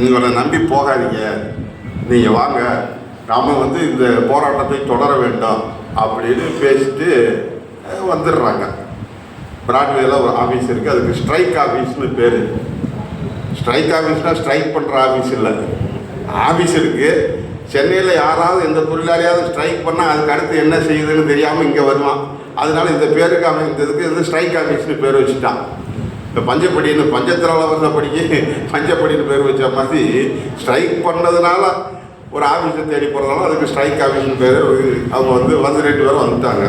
உங்களை நம்பி போகாதீங்க, நீங்கள் வாங்க, நாம் வந்து இந்த போராட்டத்தை தொடர வேண்டாம் அப்படின்னு பேசிட்டு வந்துடுறாங்க. பிராட்வேல ஒரு ஆஃபீஸ் இருக்குது, அதுக்கு ஸ்ட்ரைக் ஆஃபீஸ்னு பேர். ஸ்ட்ரைக் ஆஃபீஸ்னால் ஸ்ட்ரைக் பண்ணுற ஆஃபீஸ் இல்லை, ஆஃபீஸ் இருக்குது. சென்னையில் யாராவது எந்த தொழிலாளியாவது ஸ்ட்ரைக் பண்ணால் அதுக்கு அடுத்து என்ன செய்யுதுன்னு தெரியாமல் இங்கே வருவான். அதனால இந்த பேருக்கு அவன் இந்த இதுக்கு வந்து ஸ்ட்ரைக் ஆஃபீஸ்னு பேர் வச்சுட்டான். இப்போ பஞ்சப்படின்னு பஞ்சத்திரவச படிக்க பஞ்சப்படின்னு பேர் வச்ச மாதிரி ஸ்ட்ரைக் பண்ணதுனால ஒரு ஆஃபீஸை தேடி போகிறதுனால அதுக்கு ஸ்ட்ரைக் ஆஃபீஸ்னு பேர். அவங்க வந்து 2 பேரும் வந்துட்டாங்க.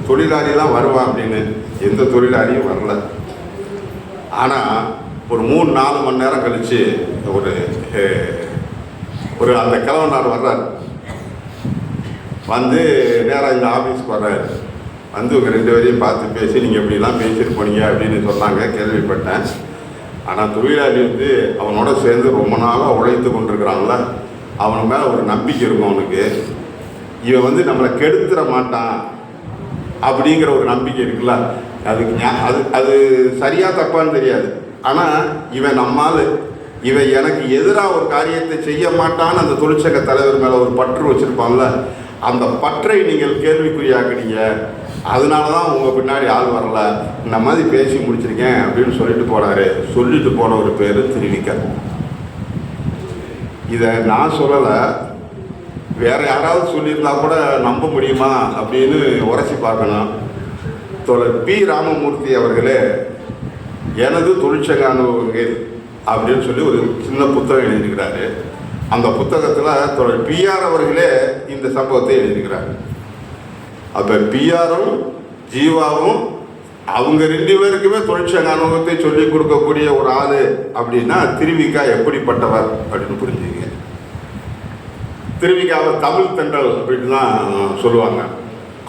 தொழிலாளிலாம் வருவான் அப்படின்னு எந்த தொழிலாளியும் வரல. ஆனால் ஒரு 3-4 மணி நேரம் கழித்து ஒரு அந்த கிழவனார் வர்றார். வந்து நேராக இந்த ஆஃபீஸ்க்கு வர்றாரு. வந்து உங்கள் 2 பேரையும் பார்த்து பேசி நீங்கள் இப்படிலாம் பேசிட்டு போனீங்க அப்படின்னு சொன்னாங்க, கேள்விப்பட்டேன். ஆனால் தொழிலாளி வந்து அவனோட சேர்ந்து ரொம்ப நாளாக உழைத்து கொண்டிருக்கிறான்ல, அவன் மேலே ஒரு நம்பிக்கை இருக்கும் அவனுக்கு. இவன் வந்து நம்மளை கெடுத்துட மாட்டான் அப்படிங்கிற ஒரு நம்பிக்கை இருக்குல்ல. அதுக்கு அது சரியாக தப்பான்னு தெரியாது. ஆனால் இவன் நம்மால் இவன் எனக்கு எதிராக ஒரு காரியத்தை செய்ய மாட்டான்னு அந்த தொழிற்சங்க தலைவர் மேலே ஒரு பற்று வச்சுருப்பான்ல, அந்த பற்றை நீங்கள் கேள்விக்குறியாக்குனீங்க. அதனால தான் உங்கள் பின்னாடி ஆள் வரல, இந்த மாதிரி பேசி முடிச்சிருக்கேன் அப்படின்னு சொல்லிட்டு போனார். சொல்லிட்டு போன ஒரு பேர் திருவிக்க. இதை நான் சொல்லலை, வேறு யாராவது சொல்லியிருந்தா கூட நம்ப முடியுமா அப்படின்னு உரைச்சி பார்க்கணும். தோழர் பி. ராமமூர்த்தி அவர்களே எனது தொழிற்சங்க அனுபவங்கள் அப்படின்னு சொல்லி ஒரு சின்ன புத்தகம் எழுதியிருக்கிறாரு. அந்த புத்தகத்தில் தோழர் பிஆர் அவர்களே இந்த சம்பவத்தை எழுதியிருக்கிறார். அப்போ பிஆரும் ஜீவாவும் அவங்க 2 பேருக்குமே தொழிற்சங்க அனுபவத்தை சொல்லிக் கொடுக்கக்கூடிய ஒரு ஆள் அப்படின்னா திருவிக்கா எப்படிப்பட்டவர் அப்படின்னு புரிஞ்சுங்க. திருவிக்காவை தமிழ் தென்றல் அப்படின்னு தான் சொல்லுவாங்க.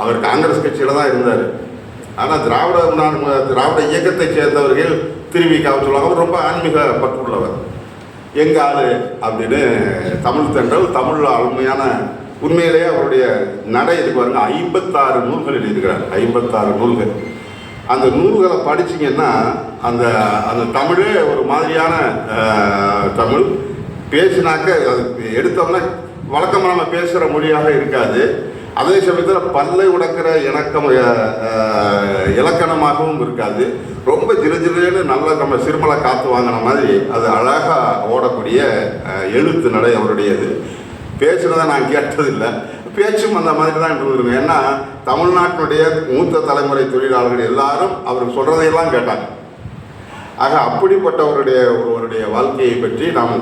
அவர் காங்கிரஸ் கட்சியில் தான் இருந்தார். ஆனால் திராவிட இயக்கத்தை சேர்ந்தவர்கள் திருவிக்காவை சொல்லுவாங்க. அவர் ரொம்ப ஆன்மீக பற்றுள்ளவர். எங்கள் ஆள் அப்படின்னு தமிழ் தென்றல், தமிழ் அருமையான உண்மையிலேயே அவருடைய நடை இருக்கு பாருங்க. 56 நூல்கள் எழுதியிருக்கிறார். 56 நூல்கள். அந்த நூல்களை படிச்சிங்கன்னா அந்த அந்த தமிழே ஒரு மாதிரியான தமிழ் பேசினாக்க அது எடுத்தோம்னா வழக்கமாக நம்ம பேசுகிற மொழியாக இருக்காது. அதே சமயத்தில் பல்லை உடைக்கிற இலக்கணமாகவும் இருக்காது. ரொம்ப ஜிலுஜிலுன்னு நல்லா நம்ம சிறுமலை காற்று வாங்கின மாதிரி அது அழகாக ஓடக்கூடிய எழுத்து நடை அவருடையது. பேசுகிறத நான் கேட்டதில்லை, பேச்சும் அந்த மாதிரி தான் இருந்திருக்கும். ஏன்னா தமிழ்நாட்டினுடைய மூத்த தலைமுறை தொழிலாளர்கள் எல்லாரும் அவர் சொல்கிறதையெல்லாம் கேட்டாங்க. ஆக அப்படிப்பட்டவருடைய வாழ்க்கையை பற்றி நாம்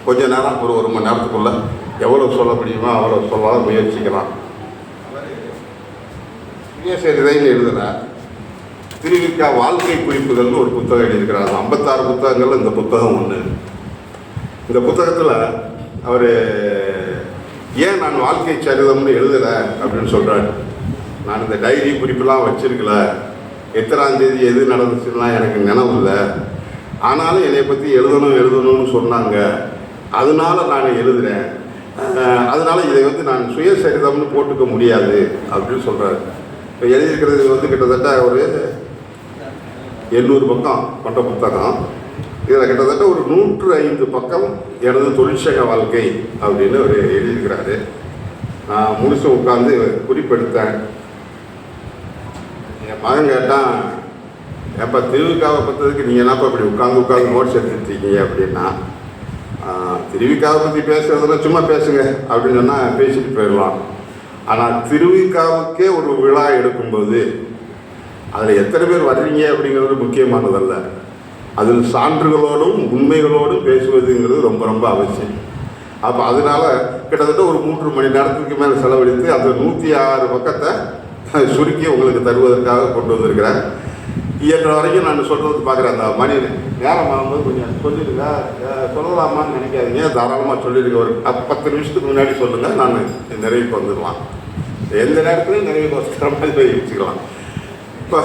கொஞ்ச நேரம் ஒரு மணி நேரத்துக்குள்ளே எவ்வளோ சொல்ல முடியுமோ அவ்வளோ சொல்ல முயற்சிக்கலாம். சுயசரிதைன்னு எழுதுகிறார். திருவிக்கா வாழ்க்கை குறிப்புகள்னு ஒரு புத்தகம் எழுதியிருக்கிறார். 56 புத்தகங்கள் இந்த புத்தகம் ஒன்று. இந்த புத்தகத்தில் அவர் ஏன் நான் வாழ்க்கை சரிதம்னு எழுதலை அப்படின்னு சொல்கிறார். நான் இந்த டைரி குறிப்பெல்லாம் வச்சிருக்கல, எத்தனாம் தேதி எது நடந்துச்சுலாம் எனக்கு நினைவு இல்லை. ஆனாலும் என்னை பற்றி எழுதணும்னு சொன்னாங்க, அதனால நான் எழுதுகிறேன். அதனால இதை வந்து நான் சுயசரிதம்னு போட்டுக்க முடியாது அப்படின்னு சொல்கிறார். இப்போ எழுதியிருக்கிறது கிட்டத்தட்ட ஒரு 800 பக்கம் கொண்ட புத்தகம். இதில் கிட்டத்தட்ட ஒரு 105 பக்கம் எனது தொழிற்சங்க வாழ்க்கை அப்படின்னு அவர் எழுதியிருக்கிறாரு. நான் முழுசு உட்காந்து குறிப்பெடுத்தேன். என் மகன் கேட்டான், எப்போ திருவிக்காவை பற்றதுக்கு நீங்கள் என்னப்பா இப்படி உட்காந்து நோட்ஸ் எடுத்துருக்கீங்க அப்படின்னா, திருவிக்காவை பற்றி பேசுறதுன்னா சும்மா பேசுங்க அப்படின்னு சொன்னால் பேசிட்டு போயிடலாம். ஆனால் திருவிக்காவுக்கே ஒரு விழா எடுக்கும்போது அதில் எத்தனை பேர் வர்றீங்க அப்படிங்கிறது முக்கியமானதல்ல, அதில் சான்றுகளோடும் உண்மைகளோடும் பேசுவதுங்கிறது ரொம்ப ரொம்ப அவசியம். அப்போ அதனால் கிட்டத்தட்ட ஒரு 3 மணி நேரத்துக்கு மேலே செலவழித்து அந்த 106 பக்கத்தை சுருக்கி உங்களுக்கு தருவதற்காக கொண்டு வந்திருக்கிறேன். இயன்ற வரைக்கும் நான் சொல்கிறது பார்க்குறேன். அந்த மணி நேரம் ஆகும்போது கொஞ்சம் சொல்லிடுங்க, சொல்லலாமான்னு நினைக்காதீங்க, தாராளமாக சொல்லிடுங்க. ஒரு 10 நிமிஷத்துக்கு முன்னாடி சொல்லுங்கள், நான் நிறைவுக்கு வந்துடலாம். எந்த நேரத்துலையும் நிறைவுக்கு வச்சுக்கிற மாதிரி போய் வச்சுக்கலாம். இப்போ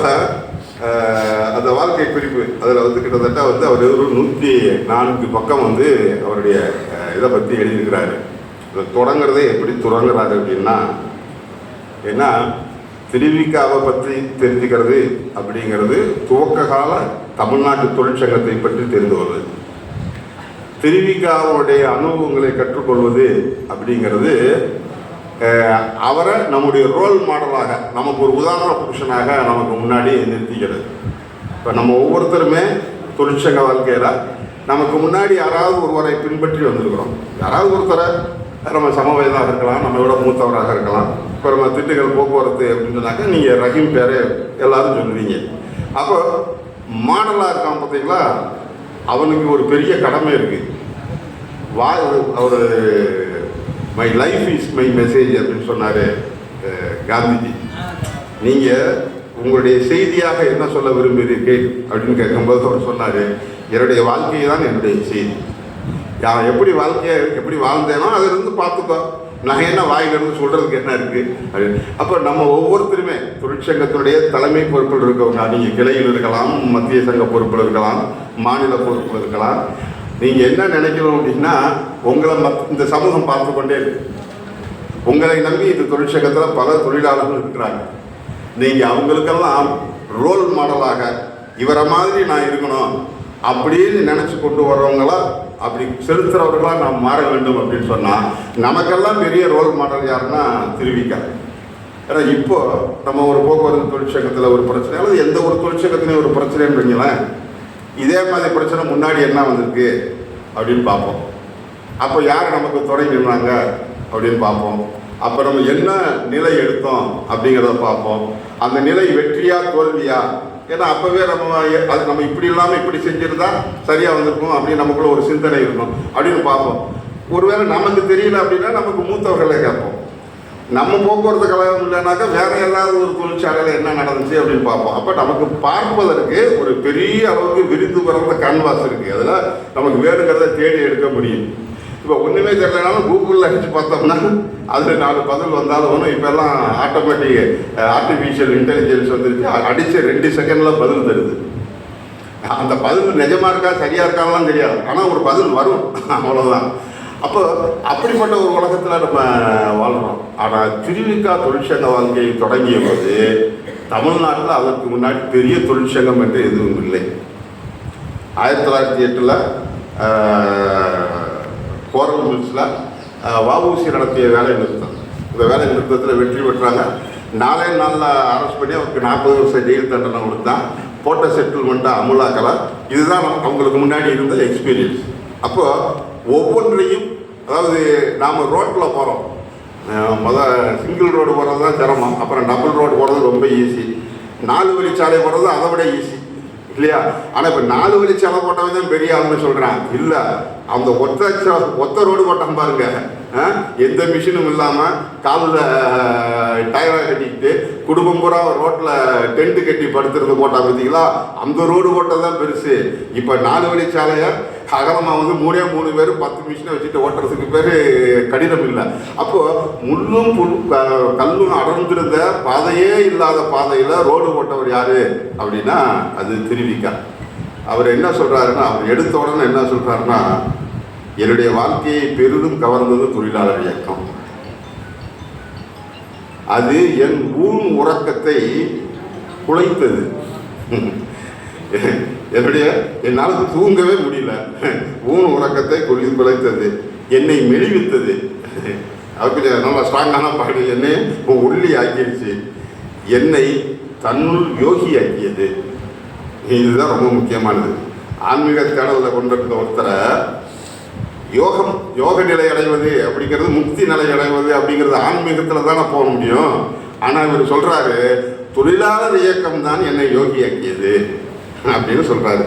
அந்த வாழ்க்கை குறிப்பு அதில் கிட்டத்தட்ட அவர் ஒரு 104 பக்கம் அவருடைய இதை பற்றி எழுதியிருக்கிறாரு. இதை தொடங்குறதே எப்படி தொடங்குறாரு அப்படின்னா, ஏன்னா திருவிக்காவை பற்றி தெரிஞ்சுக்கிறது அப்படிங்கிறது துவக்க கால தமிழ்நாட்டு தொழிற்சங்கத்தை பற்றி தெரிந்து கொள்வது. திருவிக்காவுடைய அனுபவங்களை கற்றுக்கொள்வது அப்படிங்கிறது அவரை நம்முடைய ரோல் மாடலாக, நமக்கு ஒரு உதாரண புருஷனாக நமக்கு முன்னாடி நிறுத்திக்கிறது. இப்போ நம்ம ஒவ்வொருத்தருமே தொழிற்சங்க வாழ்க்கையில் நமக்கு முன்னாடி யாராவது ஒருவரை பின்பற்றி வந்திருக்கிறோம். யாராவது ஒருத்தரை நம்ம சம வயதாக இருக்கலாம், நம்ம விட மூத்தவராக இருக்கலாம். இப்போ நம்ம திண்டுக்கல் போக்குவரத்து அப்படின்னு சொன்னாக்கா நீங்கள் ரஹீம் பேரை எல்லாரும் சொல்லுவீங்க. அப்போ மாடலாக இருக்கான் பார்த்தீங்களா, அவனுக்கு ஒரு பெரிய கடமை இருக்குது. அவர் my life is my message அப்படின்னு சொன்னார் காந்திஜி. நீங்கள் உங்களுடைய செய்தியாக என்ன சொல்ல விரும்புகிறீர்கள் அப்படின்னு கேட்கும்போது அவர் சொன்னார், என்னுடைய வாழ்க்கையை தான் என்னுடைய செய்தி. நான் எப்படி வாழ்ந்தேனோ அதிலிருந்து பார்த்துக்கோ, நான் என்ன வாயிலிருந்து சொல்கிறதுக்கு என்ன இருக்குது அப்படின்னு. அப்போ நம்ம ஒவ்வொருத்தருமே தொழிற்சங்கத்தினுடைய தலைமை பொறுப்பில் இருக்கவங்க, நீங்கள் கிளையில் இருக்கலாம், மத்திய சங்க பொறுப்பில் இருக்கலாம், மாநில பொறுப்பில் இருக்கலாம். நீங்கள் என்ன நினைக்கணும் அப்படின்னா, உங்களை இந்த சமூகம் பார்த்து கொண்டே இருக்கு. உங்களை நம்பி இந்த தொழிற்சங்கத்தில் பல தொழிலாளர்கள் இருக்கிறாங்க. நீங்கள் அவங்களுக்கெல்லாம் ரோல் மாடலாக இவரை மாதிரி நான் இருக்கணும் அப்படின்னு நினச்சி கொண்டு வர்றவங்களா, அப்படி செலுத்துகிறவர்களாக நாம் மாற வேண்டும் அப்படின்னு சொன்னால், நமக்கெல்லாம் பெரிய ரோல் மாடல் யாருன்னா திருவிக்கா. ஏன்னா இப்போது நம்ம ஒரு போக்குவரத்து தொழிற்சங்கத்தில் ஒரு பிரச்சனை, அல்லது எந்த ஒரு தொழிற்சங்கத்திலையும் ஒரு பிரச்சனைன்னு வைங்களேன், இதே மாதிரி பிரச்சனை முன்னாடி என்ன வந்திருக்கு அப்படின்னு பார்ப்போம். அப்போ யார் நமக்கு துணை நின்றாங்க அப்படின்னு பார்ப்போம். அப்போ நம்ம என்ன நிலை எடுத்தோம் அப்படிங்கிறத பார்ப்போம். அந்த நிலை வெற்றியா தோல்வியா, ஏன்னா அப்போவே நம்ம இப்படி இல்லாமல் இப்படி செஞ்சுருந்தா சரியாக வந்திருக்கும் அப்படின்னு நமக்குள்ள ஒரு சிந்தனை இருக்கும் அப்படின்னு பார்ப்போம். ஒருவேளை நமக்கு தெரியல அப்படின்னா நமக்கு மூத்தவர்களை கேட்போம். நம்ம போக்குவரத்து கழகம் இல்லைனாக்கா வேற ஏதாவது ஒரு தொழிற்சாலையில் என்ன நடந்துச்சு அப்படின்னு பார்ப்போம். அப்போ நமக்கு பார்ப்பதற்கு ஒரு பெரிய அளவுக்கு விரிந்து பிறந்த கேன்வாஸ் இருக்குது. அதில் நமக்கு வேணுங்கிறத தேடி எடுக்க முடியும். இப்போ ஒன்றுமே தெரியலனாலும் கூகுளில் அடித்து பார்த்தோம்னா அதில் 4 பதில் வந்தாலும் ஒன்றும் இப்போல்லாம் ஆர்டிஃபிஷியல் இன்டெலிஜென்ஸ் வந்துருச்சு. அடித்த 2 செகண்டில் பதில் தருது. அந்த பதில் நிஜமாக இருக்கா சரியாக இருக்கான்லாம் தெரியாது, ஆனால் ஒரு பதில் வரும், அவ்வளோதான். அப்போ அப்படிப்பட்ட ஒரு உலகத்தில் நம்ம வாழ்கிறோம். ஆனால் திருவிக்கா தொழிற்சங்க வாழ்க்கையை தொடங்கிய போது தமிழ்நாட்டில் அதற்கு முன்னாடி பெரிய தொழிற்சங்கம் என்று எதுவும் இல்லை. 1908 கோரல் மில்ஸில் வஉசி நடத்திய வேலை நிறுத்தம். இந்த வேலை நிறுத்தத்தில் வெற்றி பெற்றாங்க. 4 நாளில் அரெஸ்ட் பண்ணி அவருக்கு 40 வருஷம் ஜெயில் தண்டனை கொடுத்தான். போட்ட செட்டில்மெண்ட்டை அமுலாக்கலை. இதுதான் அவங்களுக்கு முன்னாடி இருந்த எக்ஸ்பீரியன்ஸ். அப்போது ஒவ்வொன்றையும், அதாவது நாம் ரோட்டில் போகிறோம், சிங்கிள் ரோடு போகிறது தான் சிரமம், அப்புறம் டபுள் ரோடு போகிறது ரொம்ப ஈஸி, 4 வழிச்சாலை போகிறது அதை விட ஈஸி இல்லையா? ஆனால் இப்போ 4 வழிச்சாலை போட்டவன் தான் பெரிய ஆளுன்னு சொல்கிறான். இல்லை, அந்த ஒத்த ரோடு போட்டான் பாருங்க, எந்த மிஷினும் இல்லாமல் காலில் டயராக கட்டிக்கிட்டு குடும்பம் பூரா ரோட்டில் டென்ட்டு கட்டி படுத்துறது போட்டால் பார்த்தீங்களா, அந்த ரோடு போட்டது தான் பெருசு. இப்போ 4 வழிச்சாலையை அகலமாக 3 பேர் 10 மிஷினை வச்சுட்டு ஓட்டுறதுக்கு பேர் கடினம் இல்லை. அப்போது முள்ளும் கல்லும் அடர்ந்திருந்த பாதையே இல்லாத பாதையில் ரோடு போட்டவர் யார் அப்படின்னா அது திருவிக்கா. அவர் என்ன சொல்கிறாருன்னா, அவர் எடுத்த உடனே என்ன சொல்கிறாருன்னா, என்னுடைய வாழ்க்கையை பெரிதும் கவர்ந்தது தொழிலாளர் இயக்கம். அது என் ஊன் உறக்கத்தை குலைத்தது. என்னால் தூங்கவே முடியல. ஊன் உறக்கத்தை குலைத்தது, என்னை மெலிவித்தது. அதுக்கு நல்லா ஸ்ட்ராங்கான பாடு. என்னை ஒல்லி ஆக்கிடுச்சு, என்னை தன்னுள் யோகி ஆக்கியது. இதுதான் ரொம்ப முக்கியமானது. ஆன்மீக தேடலில் கொண்டிருந்த ஒருத்தரை யோக நிலை அடைவது அப்படிங்கிறது, முக்தி நிலை அடைவது அப்படிங்கிறது ஆன்மீகத்தில் தானே போக முடியும். ஆனால் இவர் சொல்கிறாரு, தொழிலாளர் இயக்கம் தான் என்னை யோகியாக்கியது அப்படின்னு சொல்கிறாரு.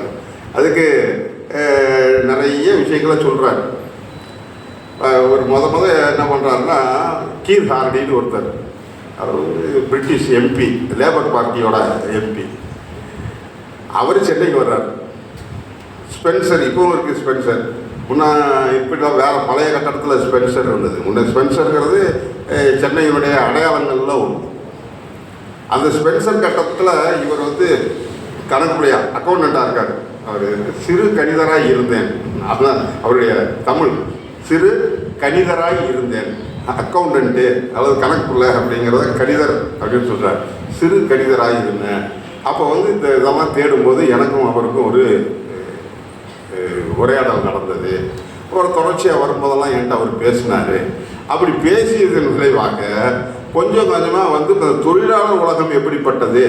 அதுக்கு நிறைய விஷயங்களை சொல்கிறார். ஒரு முத என்ன பண்ணுறாருன்னா, கீர் ஹார்டின்னு ஒருத்தர், அவர் பிரிட்டிஷ் எம்பி, லேபர் பார்ட்டியோட எம்பி. அவர் சென்னைக்கு வர்றார். ஸ்பென்சர் இப்போவும் இருக்குது. ஸ்பென்சர் முன்னா இப்படிலாம் வேறு பழைய கட்டடத்தில் ஸ்பென்சர் இருந்தது. முன்ன ஸ்பென்சருங்கிறது சென்னையினுடைய அடையாளங்களில் ஒன்று. அந்த ஸ்பென்சர் கட்டத்தில் இவர் கணக்குடைய அக்கௌண்டண்ட்டாக இருக்கார். அவர் சிறு கணிதராய் இருந்தேன், அதுதான் அவருடைய தமிழ். சிறு கணிதராய் இருந்தேன், அக்கௌண்டண்ட்டு அதாவது கணக்குள்ள அப்படிங்கிறத கணிதர் அப்படின்னு சொல்கிறார். சிறு கணிதராய் இருந்தேன். அப்போ இந்த இதெல்லாம் தேடும்போது எனக்கும் அவருக்கும் ஒரு உரையாடல் நடந்தது. அப்புறம் தொடர்ச்சியாக வரும்போதெல்லாம் என்கிட்ட அவர் பேசினார். அப்படி பேசியதன் விளைவாக கொஞ்சம் கொஞ்சமாக வந்து இந்த தொழிலாளர் உலகம் எப்படிப்பட்டது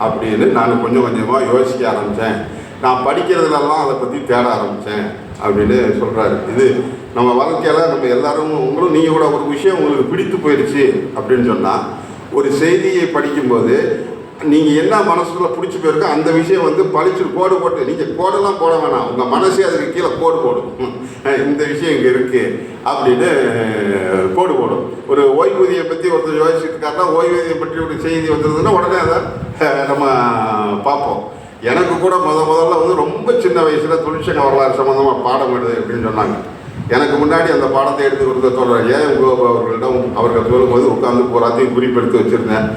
அப்படின்னு நான் கொஞ்சம் கொஞ்சமாக யோசிக்க ஆரம்பித்தேன். நான் படிக்கிறதுலலாம் அதை பற்றி தேட ஆரம்பித்தேன் அப்படின்னு சொல்கிறாரு. இது நம்ம வாழ்க்கையில் நம்ம எல்லாரும் உங்களும் நீங்கள் கூட ஒரு விஷயம் உங்களுக்கு பிடித்து போயிடுச்சு அப்படின்னு சொன்னால், ஒரு செய்தியை படிக்கும்போது நீங்கள் என்ன மனசுக்குள்ள பிடிச்சி போயிருக்கோ அந்த விஷயம் வந்து பழிச்சு கோடு போட்டு, நீங்கள் கோடெல்லாம் போட வேணாம், உங்கள் மனசே அதுக்கு கீழே கோடு போடும். இந்த விஷயம் இங்கே இருக்குது அப்படின்னு கோடு போடும். ஒரு ஓய்வூதியை பற்றி ஒருத்தர் யோசிச்சுட்டு இருக்காருன்னா, ஓய்வூதியம் பற்றி ஒரு செய்தி வந்ததுன்னா உடனே அதை நம்ம பார்ப்போம். எனக்கு கூட முதல்ல வந்து ரொம்ப சின்ன வயசில் தொழிற்சங்க வரலாறு சம்மந்தமாக பாடம் எழுது அப்படின்னு சொன்னாங்க. எனக்கு முன்னாடி அந்த பாடத்தை எடுத்து கொடுத்த தோழர் ஏஎம் கோபு அவர்கள் சொல்லும்போது உட்காந்து போராத்தையும் குறிப்பெடுத்து வச்சுருந்தேன்.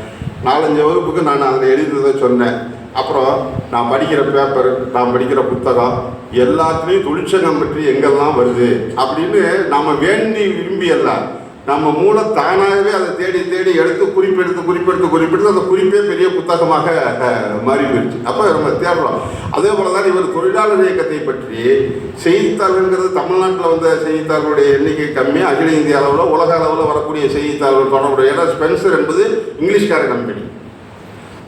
4-5 வகுப்புக்கு நான் அதில் எழுதுறதை சொன்னேன். அப்புறம் நான் படிக்கிற பேப்பர், நான் படிக்கிற புத்தகம் எல்லாத்துலேயும் தொழிற்சங்கம் பற்றி எங்கெல்லாம் வருது அப்படின்னு நம்ம வேண்டி விரும்பி எல்லாம் நம்ம மூளை தானாகவே அதை தேடி தேடி எடுத்து குறிப்பெடுத்து அந்த குறிப்பே பெரிய புத்தகமாக மாறி போயிடுச்சு. அப்போ நம்ம தேடுறோம். அதே போல தான் இவர் தொழிலாளர் இயக்கத்தை பற்றி செய்தித்தாள்ங்கிறது தமிழ்நாட்டில் வந்த செய்தித்தாள்களுடைய எண்ணிக்கை கம்மி. அகில இந்திய அளவில் உலக அளவில் வரக்கூடிய செய்தித்தாள்கள் தொடர்புடைய, ஏன்னா ஸ்பென்சர் என்பது இங்கிலீஷ்கார கம்பெனி.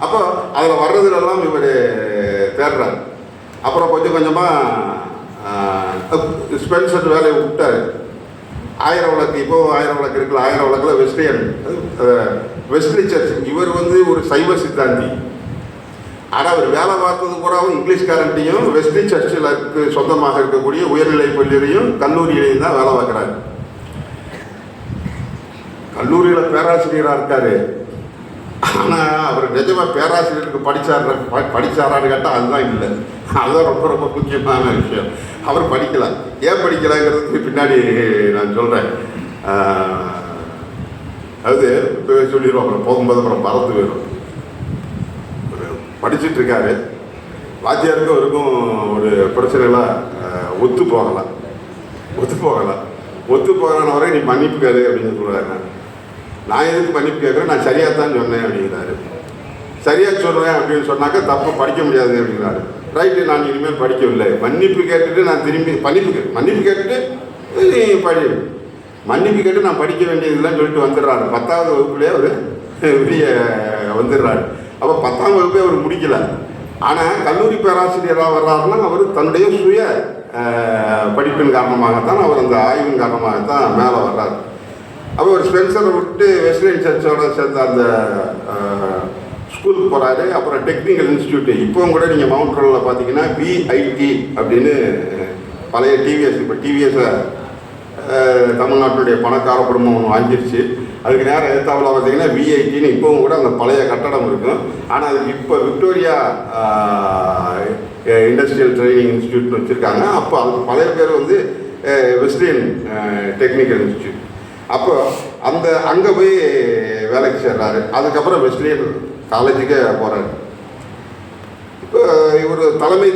அப்போ அதில் வர்றதுலெல்லாம் இவர் தேடுறார். அப்புறம் கொஞ்சம் கொஞ்சமாக ஸ்பென்சர் வேலையை விட்டார். 1000 விளக்கு, இப்போ 1000 விளக்கு இருக்குல்ல, 1000 விளக்கில் வெஸ்ட்லி சர்ச், இவர் வந்து ஒரு சைவ சித்தாந்தி. ஆனால் அவர் வேலை பார்த்தது பூராவும் இங்கிலீஷ்காரன்ட்டையும் வெஸ்ட்லி சர்ச்சில் சொந்தமாக இருக்கக்கூடிய உயர்நிலை பள்ளியிலையும் கல்லூரியிலையும் தான் வேலை பார்க்குறாரு. கல்லூரியில் பேராசிரியராக இருக்கார். ஆனால் அவர் நிஜமாக பேராசிரியருக்கு படித்தாரான்னு கேட்டால் அதுதான் இல்லை. அதுதான் ரொம்ப ரொம்ப முக்கியமான விஷயம். அவர் படிக்கலாம். ஏன் படிக்கலாங்கிறதுக்கு பின்னாடி நான் சொல்கிறேன். அது சொல்லிடுவோம். அப்புறம் போகும்போது அப்புறம் மறந்து போயிடும். படிச்சுட்ருக்காரு. வாத்தியாருக்கும் அவருக்கும் ஒரு பிரச்சனைலாம் ஒத்து போகலாம் வரை நீ மன்னிப்பு கேளு அப்படின்னு சொல்கிறாரு. நான் எதுக்கு மன்னிப்பு கேட்குறேன், நான் சரியாக தான் சொன்னேன் அப்படிங்கிறாரு. சரியாக சொல்கிறேன் அப்படின்னு சொன்னாக்கா தப்பு படிக்க முடியாது அப்படிங்கிறாரு. ரைட்டு, நான் இனிமேல் படிக்கவில்லை. மன்னிப்பு கேட்டுட்டு நான் திரும்பி மன்னிப்பு கேட்டுட்டு நீ படி, மன்னிப்பு கேட்டு நான் படிக்க வேண்டியதில்லைன்னு சொல்லிட்டு வந்துடுறாரு. 10வது வகுப்புலேயே அவர் வெளியே வந்துடுறாரு. அப்போ 10ஆம் வகுப்பே அவர் முடிக்கலை. ஆனால் கல்லூரி பேராசிரியராக வர்றாருன்னா அவர் தன்னுடைய சுய படிப்பின் காரணமாகத்தான், அவர் அந்த ஆய்வின் காரணமாகத்தான் மேலே வர்றாரு. அப்போ ஒரு ஸ்பென்சரை விட்டு வெஸ்ட்லியன் சர்ச்சோட சேர்ந்த அந்த ஸ்கூலுக்கு போகிறாரு. அப்புறம் டெக்னிக்கல் இன்ஸ்டியூட்டு, இப்போவும் கூட நீங்கள் மவுண்ட் ரோடில் பார்த்தீங்கன்னா விஐடி அப்படின்னு பழைய டிவிஎஸ், இப்போ டிவிஎஸை தமிழ்நாட்டுடைய பணக்கார குடும்பம் ஒன்று வாங்கிருச்சு. அதுக்கு நேரம் எதிர்த்தாவில் பார்த்தீங்கன்னா விஐடின்னு இப்போவும் கூட அந்த பழைய கட்டடம் இருக்கும். ஆனால் அதுக்கு இப்போ விக்டோரியா இண்டஸ்ட்ரியல் ட்ரைனிங் இன்ஸ்டியூட்னு வச்சுருக்காங்க. அப்போ அதுக்கு பழைய பேர் வந்து வெஸ்ட்லியன் டெக்னிக்கல் இன்ஸ்டியூட். அப்போ அங்கே போய் வேலைக்கு சேர்றாரு. அதுக்கப்புறம் வெஸ்ட்லியன் காலேஜுக்கே போகிறாரு. இப்போ இவர் தலைமை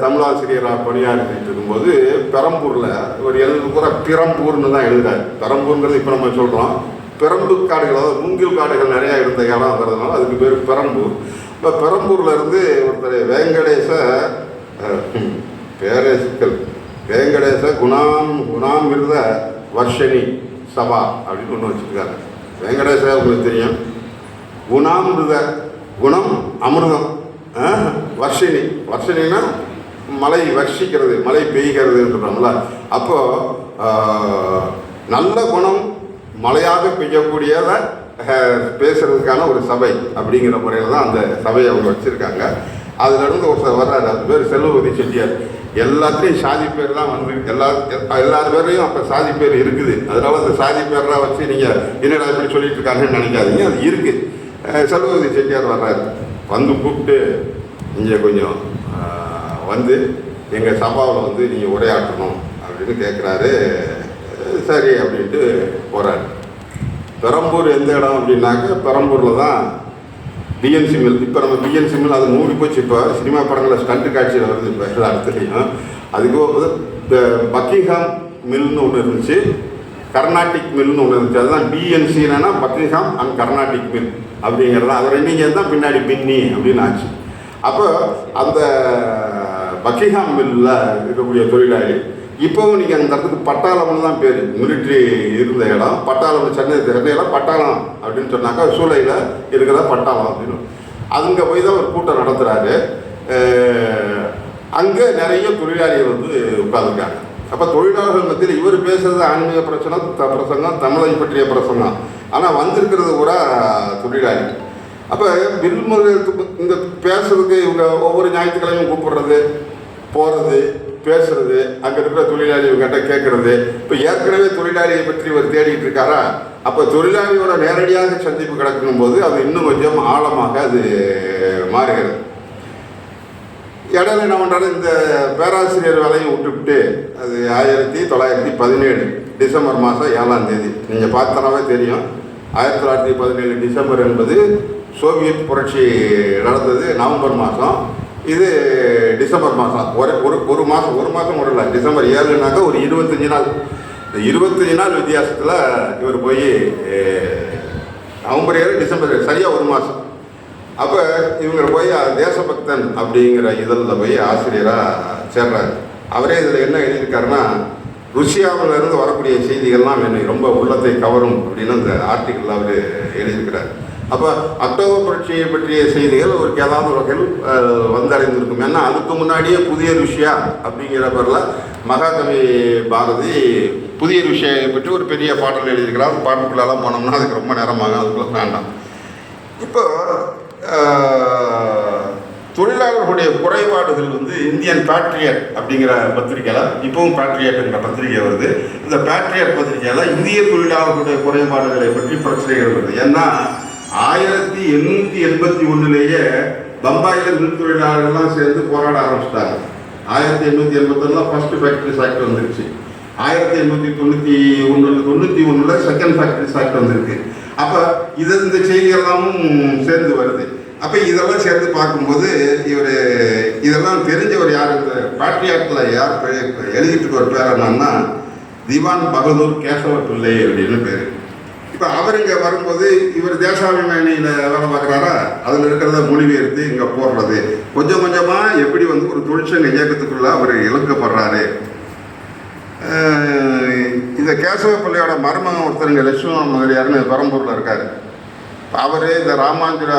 தமிழாசிரியராக பணியாற்றிட்டு இருக்கும்போது பெரம்பூரில் இவர் எழுது பூரா பிரம்பூர்னு தான் எழுதுறாரு. பெரம்பூருங்கிறது இப்போ நம்ம சொல்கிறோம். பெரம்பு காடுகள், அதாவது மூங்கில் காடுகள் நிறையா இருந்த இடம்ங்கிறதுனால அதுக்கு பேர் பெரம்பூர். இப்போ பெரம்பூரில் இருந்து ஒருத்தர் வேங்கடேச குணாமிர்த வர்ஷினி சபா அப்படின்னு ஒன்று வச்சுருக்காரு. வெங்கடேச உங்களுக்கு தெரியும். குணாமிர்த, குணம் அமிர்தம், வர்ஷினா மழை வர்ஷிக்கிறது, மழை பெய்கிறதுன்னு சொல்கிறாங்கள. அப்போது நல்ல குணம் மழையாக பெய்யக்கூடியதை பேசுகிறதுக்கான ஒரு சபை அப்படிங்கிற முறையில் தான் அந்த சபையை அவங்க வச்சுருக்காங்க. அதுலேருந்து ஒருத்தர் வர்றாரு. அது பேர் செல்வபதி செட்டியார். எல்லாத்துலேயும் சாதி பேர் தான் வந்து எல்லார் பேர்லையும் அப்போ சாதி பேர் இருக்குது. அதனால அந்த சாதி பேரெலாம் வச்சு நீங்கள் என்னடா இப்படி சொல்லிட்டு இருக்காங்கன்னு நினைக்காதீங்க, அது இருக்குது. செல்வபதி செட்டியார் வர்றாரு. வந்து கூப்பிட்டு இங்கே கொஞ்சம் வந்து எங்கள் சபாவில் வந்து நீங்கள் உரையாற்றணும் அப்படின்னு கேட்குறாரு. சரி அப்படின்ட்டு போகிறாரு. பெரம்பூர் எந்த இடம் அப்படின்னாக்க, பெரம்பூரில் தான் டிஎன்சி மில். இப்போ நம்ம டிஎன்சி மில் அது மூடி போச்சு. இப்போ சினிமா படங்களில் ஸ்டண்ட்டு காட்சியில் வருது. இப்போ எல்லா இடத்துலையும் அதுக்கு பக்கிங்ஹாம் மில்னு ஒன்று இருந்துச்சு, கர்நாடிக் மில்னு ஒன்று இருந்துச்சு. அதுதான் டிஎன்சினா பக்கிங்ஹாம் அண்ட் கர்நாடிக் மில் அப்படிங்கிறது. அது ரெண்டு தான் பின்னாடி பின்னி அப்படின்னு ஆச்சு. அப்போ அந்த பக்கிங்ஹாம் மில்லில் இருக்கக்கூடிய தொழிலாளி இப்போவும் நீங்கள் அந்த இடத்துக்கு பட்டாளம்னு தான் பேர். மிலிட்ரி இருந்த இடம் பட்டாளம். சென்னையில் பட்டாளம் அப்படின்னு சொன்னாக்கா சூளையில் இருக்கிற பட்டாளம் அப்படின்னு. அங்கே போய் தான் ஒரு கூட்டம் நடத்துகிறாரு. அங்கே நிறைய தொழிலாளிகள் வந்து உட்காந்துருக்காங்க. அப்போ தொழிலாளர்கள் மத்தியில் இவர் பேசுகிறது ஆன்மீக பிரசங்கம், தமிழை பற்றிய பிரசங்கம். ஆனால் வந்திருக்கிறது கூட தொழிலாளி. அப்போ வில்முறைக்கு இந்த பேசுறதுக்கு இவங்க ஒவ்வொரு ஞாயிற்றுக்கிழமையும் கூப்பிடுறது, போகிறது, பேசுறது, அங்கே இருக்கிற தொழிலாளி இவங்ககிட்ட கேட்கறது. இப்போ ஏற்கனவே தொழிலாளியை பற்றி இவர் தேடிட்டு இருக்காரா, அப்போ தொழிலாளியோட நேரடியாக சந்திப்பு கிடக்கும் போது அது இன்னும் கொஞ்சம் ஆழமாக அது மாறுகிறது. இடையில என்ன பண்ணுறாரு, இந்த பேராசிரியர் வேலையை விட்டுவிட்டு அது 1917 டிசம்பர் மாதம் 7ஆம் தேதி. நீங்கள் பார்த்தனாவே தெரியும், 1917 டிசம்பர் என்பது சோவியத் புரட்சி நடந்தது நவம்பர் மாதம். இது டிசம்பர் மாதம். ஒரு மாதம் கூட இல்லை. டிசம்பர் 7னாக்கா ஒரு 25 நாள். இந்த 25 நாள் வித்தியாசத்தில் இவர் போய் நவம்பர் 7 டிசம்பர் சரியாக ஒரு மாதம். அப்போ இவங்க போய் தேசபக்தன் அப்படிங்கிற இதழில் போய் ஆசிரியராக சேர்றாரு. அவரே இதில் என்ன எழுதியிருக்காருன்னா, ருஷ்யாவிலிருந்து வரக்கூடிய செய்திகள்லாம் என்னை ரொம்ப உள்ளத்தை கவரும் அப்படின்னு அந்த ஆர்டிக்கிள் அவர் எழுதியிருக்கிறார். அப்போ அக்டோபர் புரட்சியை பற்றிய செய்திகள் அவருக்கு ஏதாவது வகையில் வந்தடைந்திருக்கும். ஏன்னா அதுக்கு முன்னாடியே புதிய ருஷ்யா அப்படிங்கிற பேரில் மகாகவி பாரதி புதிய ருஷ்யாவை பற்றி ஒரு பெரிய பாடல் எழுதியிருக்கிறார். அந்த பாட்டுக்குள்ளெல்லாம் போனோம்னா அதுக்கு ரொம்ப நேரமாக அதுக்குள்ள வேண்டாம். இப்போ தொழிலாளர்களுடைய குறைபாடுகள் வந்து இந்தியன் பேட்ரியட் அப்படிங்கிற பத்திரிகையில், இப்பவும் பேட்ரியட்ங்கிற பத்திரிகை வருது. இந்த பேட்ரியட் பத்திரிகையில் இந்திய தொழிலாளர்களுடைய குறைபாடுகளை பற்றி பிரச்சனைகள் வருது. ஏன்னா 1881 பம்பாயில் மில் தொழிலாளர்கள்லாம் சேர்ந்து போராட ஆரம்பிச்சிட்டாங்க. 1881 ஃபர்ஸ்ட் ஃபேக்டரிஸ் ஆக்ட் வந்துருச்சு. 1891 செகண்ட் ஃபேக்டரிஸ் ஆக்ட் வந்திருக்கு. அப்போ இந்த செய்தியெல்லாமும் சேர்ந்து வருது. அப்போ இதெல்லாம் சேர்ந்து பார்க்கும்போது இவர் இதெல்லாம் தெரிஞ்சவர் யார், இந்த பேட்ரியாட்டில் யார் எழுதிட்டு ஒரு பேர் என்னன்னா திவான் பகதூர் கேசவ பிள்ளை அப்படின்னு பேர். இப்போ அவர் இங்கே வரும்போது இவர் தேசாபிமானியில் வேலை பார்க்குறாரா, அதில் இருக்கிறத மொழிபெயர்த்து இங்கே போடுறது. கொஞ்சம் கொஞ்சமாக எப்படி வந்து ஒரு தொழிற்சங்க இயக்கத்துக்குள்ளே அவர் இழக்கப்படுறாரு. இந்த கேசவ பிள்ளையோட மருமகன் ஒருத்தருங்க லட்சுமண முதலியார்னு பெரம்பூரில் இருக்கார். அவர் இந்த ராமாஞ்சல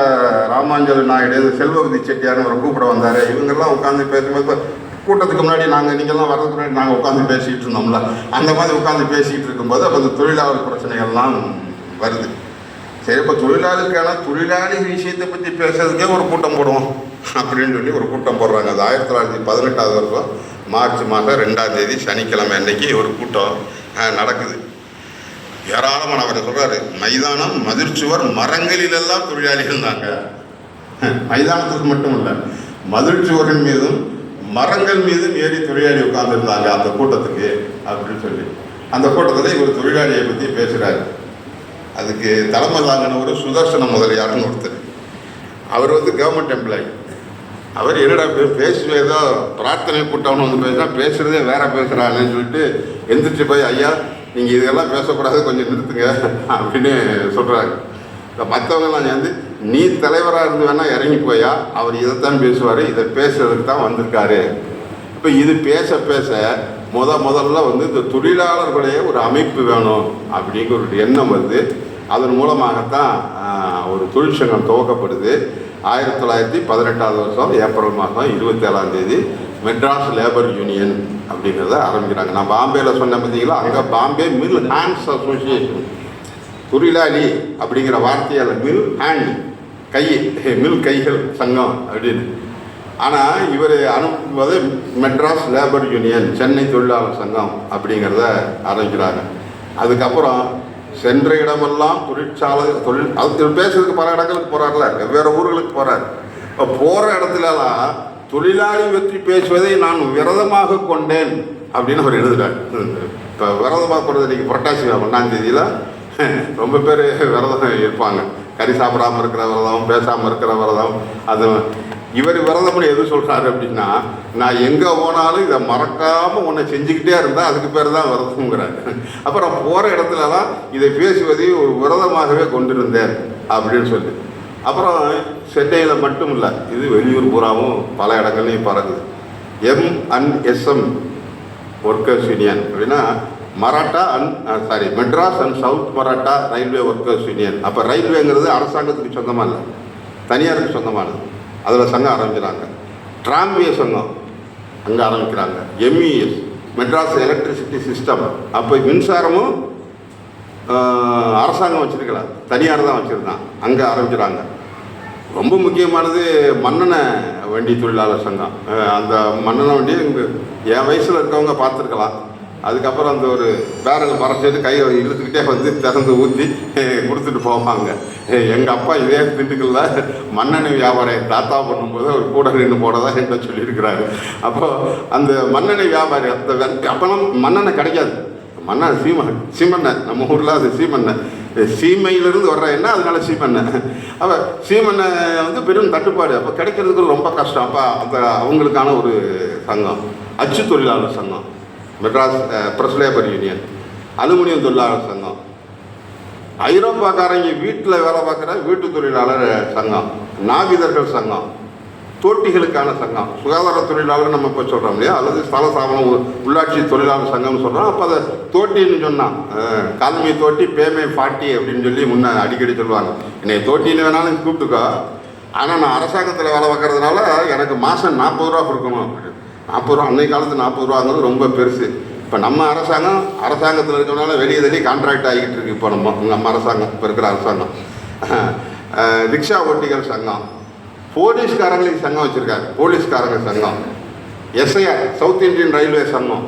நாயுடு, இந்த செல்வபதி செட்டியார்னு அவரை கூப்பிட வந்தார். இவங்கெல்லாம் உட்காந்து பேசும்போது கூட்டத்துக்கு முன்னாடி நீங்கள்லாம் வர்றதுக்கு முன்னாடி நாங்கள் உட்காந்து பேசிகிட்டு இருந்தோம்ல, அந்த மாதிரி உட்காந்து பேசிகிட்டு இருக்கும்போது அப்போ இந்த தொழிலாளர் பிரச்சனைகள்லாம் வருது. சரி, இப்போ தொழிலாளி விஷயத்தை பற்றி பேசுறதுக்கே ஒரு கூட்டம் போடுவோம் அப்படின்னு சொல்லி ஒரு கூட்டம் போடுறாங்க. அது 1918 மார்ச் மாதம் 2ஆம் தேதி சனிக்கிழமை அன்னைக்கு ஒரு கூட்டம் நடக்குது. ஏராளமான அவர் சொல்கிறாரு, மைதானம், மதிர்ச்சுவர், மரங்களிலெல்லாம் தொழிலாளிகள் இருந்தாங்க. மைதானத்துக்கு மட்டும் இல்லை, மதிர்ச்சுவரின் மீதும் மரங்கள் மீதும் ஏறி தொழிலாளி உட்கார்ந்துருந்தாங்க அந்த கூட்டத்துக்கு அப்படின்னு சொல்லி. அந்த கூட்டத்தில் இவர் தொழிலாளியை பற்றி பேசுகிறார். அதுக்கு தலைமை தாங்கின ஒரு சுதர்சன முதலியார்னு ஒருத்தர். அவர் வந்து கவர்மெண்ட் எம்ப்ளாயி. அவர் என்னடா பேசுவேதோ பிரார்த்தனை கூட்டம்னு வந்து பேசுகிறதே வேற பேசுகிறாங்கன்னு சொல்லிட்டு எந்திரிச்சு போய், ஐயா நீங்கள் இதெல்லாம் பேசக்கூடாது, கொஞ்சம் நிறுத்துங்க அப்படின்னு சொல்கிறாங்க. இப்போ மற்றவங்கெல்லாம் சேர்ந்து நீ தலைவராக இருந்து வேணால் இறங்கி போயா, அவர் இதைத்தான் பேசுவார், இதை பேசுறதுக்கு தான் வந்திருக்காரு. இப்போ இது பேச பேச முதல்ல வந்து இந்த தொழிலாளர்களுடைய ஒரு அமைப்பு வேணும் அப்படிங்கிற ஒரு எண்ணம் வருது. அதன் மூலமாகத்தான் ஒரு தொழிற்சங்கம் துவக்கப்படுது. 1918 ஏப்ரல் மாதம் 27ஆம் தேதி மெட்ராஸ் லேபர் யூனியன் அப்படிங்கிறத ஆரம்பிக்கிறாங்க. நான் பாம்பேயில் சொன்ன பார்த்தீங்களா, அங்கே பாம்பே மில் ஹேண்ட்ஸ் அசோசியேஷன். தொழிலாளி அப்படிங்கிற வார்த்தையால் மில் ஹேண்ட் மில் கைகள் சங்கம் அப்படின்னு. ஆனால் இவர் அனுப்புவது மெட்ராஸ் லேபர் யூனியன், சென்னை தொழிலாளர் சங்கம் அப்படிங்கிறத ஆரம்பிக்கிறாங்க. அதுக்கப்புறம் சென்ற இடமெல்லாம் தொழிற்சாலை அது பேசுறதுக்கு பல இடங்களுக்கு போகிறார்ல, வெவ்வேறு ஊர்களுக்கு போகிறார். இப்போ போகிற இடத்துலலாம் தொழிலாளி பற்றி பேசுவதை நான் விரதமாக கொண்டேன் அப்படின்னு அவர் எழுதுகிறார். இப்போ விரதமாக கொண்டது இன்றைக்கி புரட்டாசி 1ஆம் தேதியில் ரொம்ப பேர் விரதம் இருப்பாங்க. கறி சாப்பிடாமல் இருக்கிற விரதம், பேசாமல் இருக்கிற விரதம். அது இவர் விரதம்னு எது சொல்கிறாரு அப்படின்னா, நான் எங்கே போனாலும் இதை மறக்காமல் ஒன்றை செஞ்சுக்கிட்டே இருந்தால் அதுக்கு பேர் தான் விரதம்ங்கிறாரு. அப்புறம் போகிற இடத்துலலாம் இதை பேசுவதை ஒரு விரதமாகவே கொண்டிருந்தேன் அப்படின்னு சொல்லி. அப்புறம் சென்னையில் மட்டும் இல்லை, இது வெளியூர் பூராவும் பல இடங்கள்லையும் பறக்குது. MNSM ஒர்க்கர்ஸ் யூனியன் அப்படின்னா Maratha Madras and south Maratha railway workers union. அப்போ ரயில்வேங்கிறது அரசாங்கத்துக்கு சொந்தமாக இல்லை, தனியாருக்கு சொந்தமானது. அதில் சங்கம் ஆரம்பிக்கிறாங்க. டிராம்வே சங்கம் அங்கே ஆரம்பிக்கிறாங்க. MES Madras electricity system. அப்போ மின்சாரமும் அரசாங்கம் வச்சுருக்கலாம், தனியார் தான் வச்சுருந்தான். அங்கே ஆரம்பிக்கிறாங்க. ரொம்ப முக்கியமானது மண்ணெண்ண வண்டி தொழிலாளர் சங்கம். அந்த மண்ணெண்ண வண்டி என் வயசில் இருக்கவங்க பார்த்துருக்கலாம். அதுக்கப்புறம் அந்த ஒரு பேரல் மறைச்சிட்டு கையை இழுத்துக்கிட்டே வந்து திறந்து ஊற்றி கொடுத்துட்டு போவாங்க. எங்கள் அப்பா இதே திண்டுக்கல்ல மண்ணெண்ணெய் வியாபாரம் தாத்தா பண்ணும்போது அவர் கூட நின்று போனதா என்ன சொல்லியிருக்கிறாரு. அப்போது அந்த மண்ணெண்ணெய் வியாபாரி அப்போலாம் மண்ணெண்ணெய் கிடைக்காது. சீமெண்ணெய் நம்ம ஊரில் அது சீமெண்ணெய், சீமையிலிருந்து வர்ற எண்ணெய், அதனால சீமெண்ணெய். அப்போ சீமெண்ணெய் வந்து பெரும் தட்டுப்பாடு, அப்போ கிடைக்கிறதுக்கு ரொம்ப கஷ்டம். அப்போ அந்த அவங்களுக்கான ஒரு சங்கம். அச்சு தொழிலாளர் சங்கம் Madras press labour union. Aluminium தொழிலாளர் சங்கம். ஐரோப்பாக்காரங்க வீட்டில் வேலை பார்க்குற வீட்டு தொழிலாளர் சங்கம். நாவிதர்கள் சங்கம். தோட்டிகளுக்கான சங்கம். சுகாதார தொழிலாளர் நம்ம இப்போ சொல்கிறோம் இல்லையா, அல்லது ஸ்தல சாவனம் உள்ளாட்சி தொழிலாளர் சங்கம்னு சொல்கிறோம். அப்போ அதை தோட்டின்னு சொன்னான். கால்மி தோட்டி பேமே 40 அப்படின்னு சொல்லி முன்னே அடிக்கடி சொல்லுவாங்க. என்னை தோட்டின்னு வேணாலும் கூப்பிட்டுக்கோ, ஆனால் நான் அரசாங்கத்தில் வேலை பார்க்கறதுனால எனக்கு மாதம் 40 ரூபா கொடுக்கணும். 40 ரூபா அன்னைக்கு காலத்து 40 ரூபாங்கிறது ரொம்ப பெருசு. இப்போ நம்ம அரசாங்கத்தில் இருக்கிறனால வெளியே தள்ளி கான்ட்ராக்ட் ஆகிக்கிட்டு இருக்கு. இப்போ நம்ம அரசாங்கம், இப்போ இருக்கிற அரசாங்கம். ரிக்ஷா ஓட்டிகள் சங்கம். போலீஸ்காரங்களுக்கு சங்கம் வச்சுருக்காங்க. போலீஸ்காரங்க சங்கம். SIR சவுத் இந்தியன் ரயில்வே சங்கம்.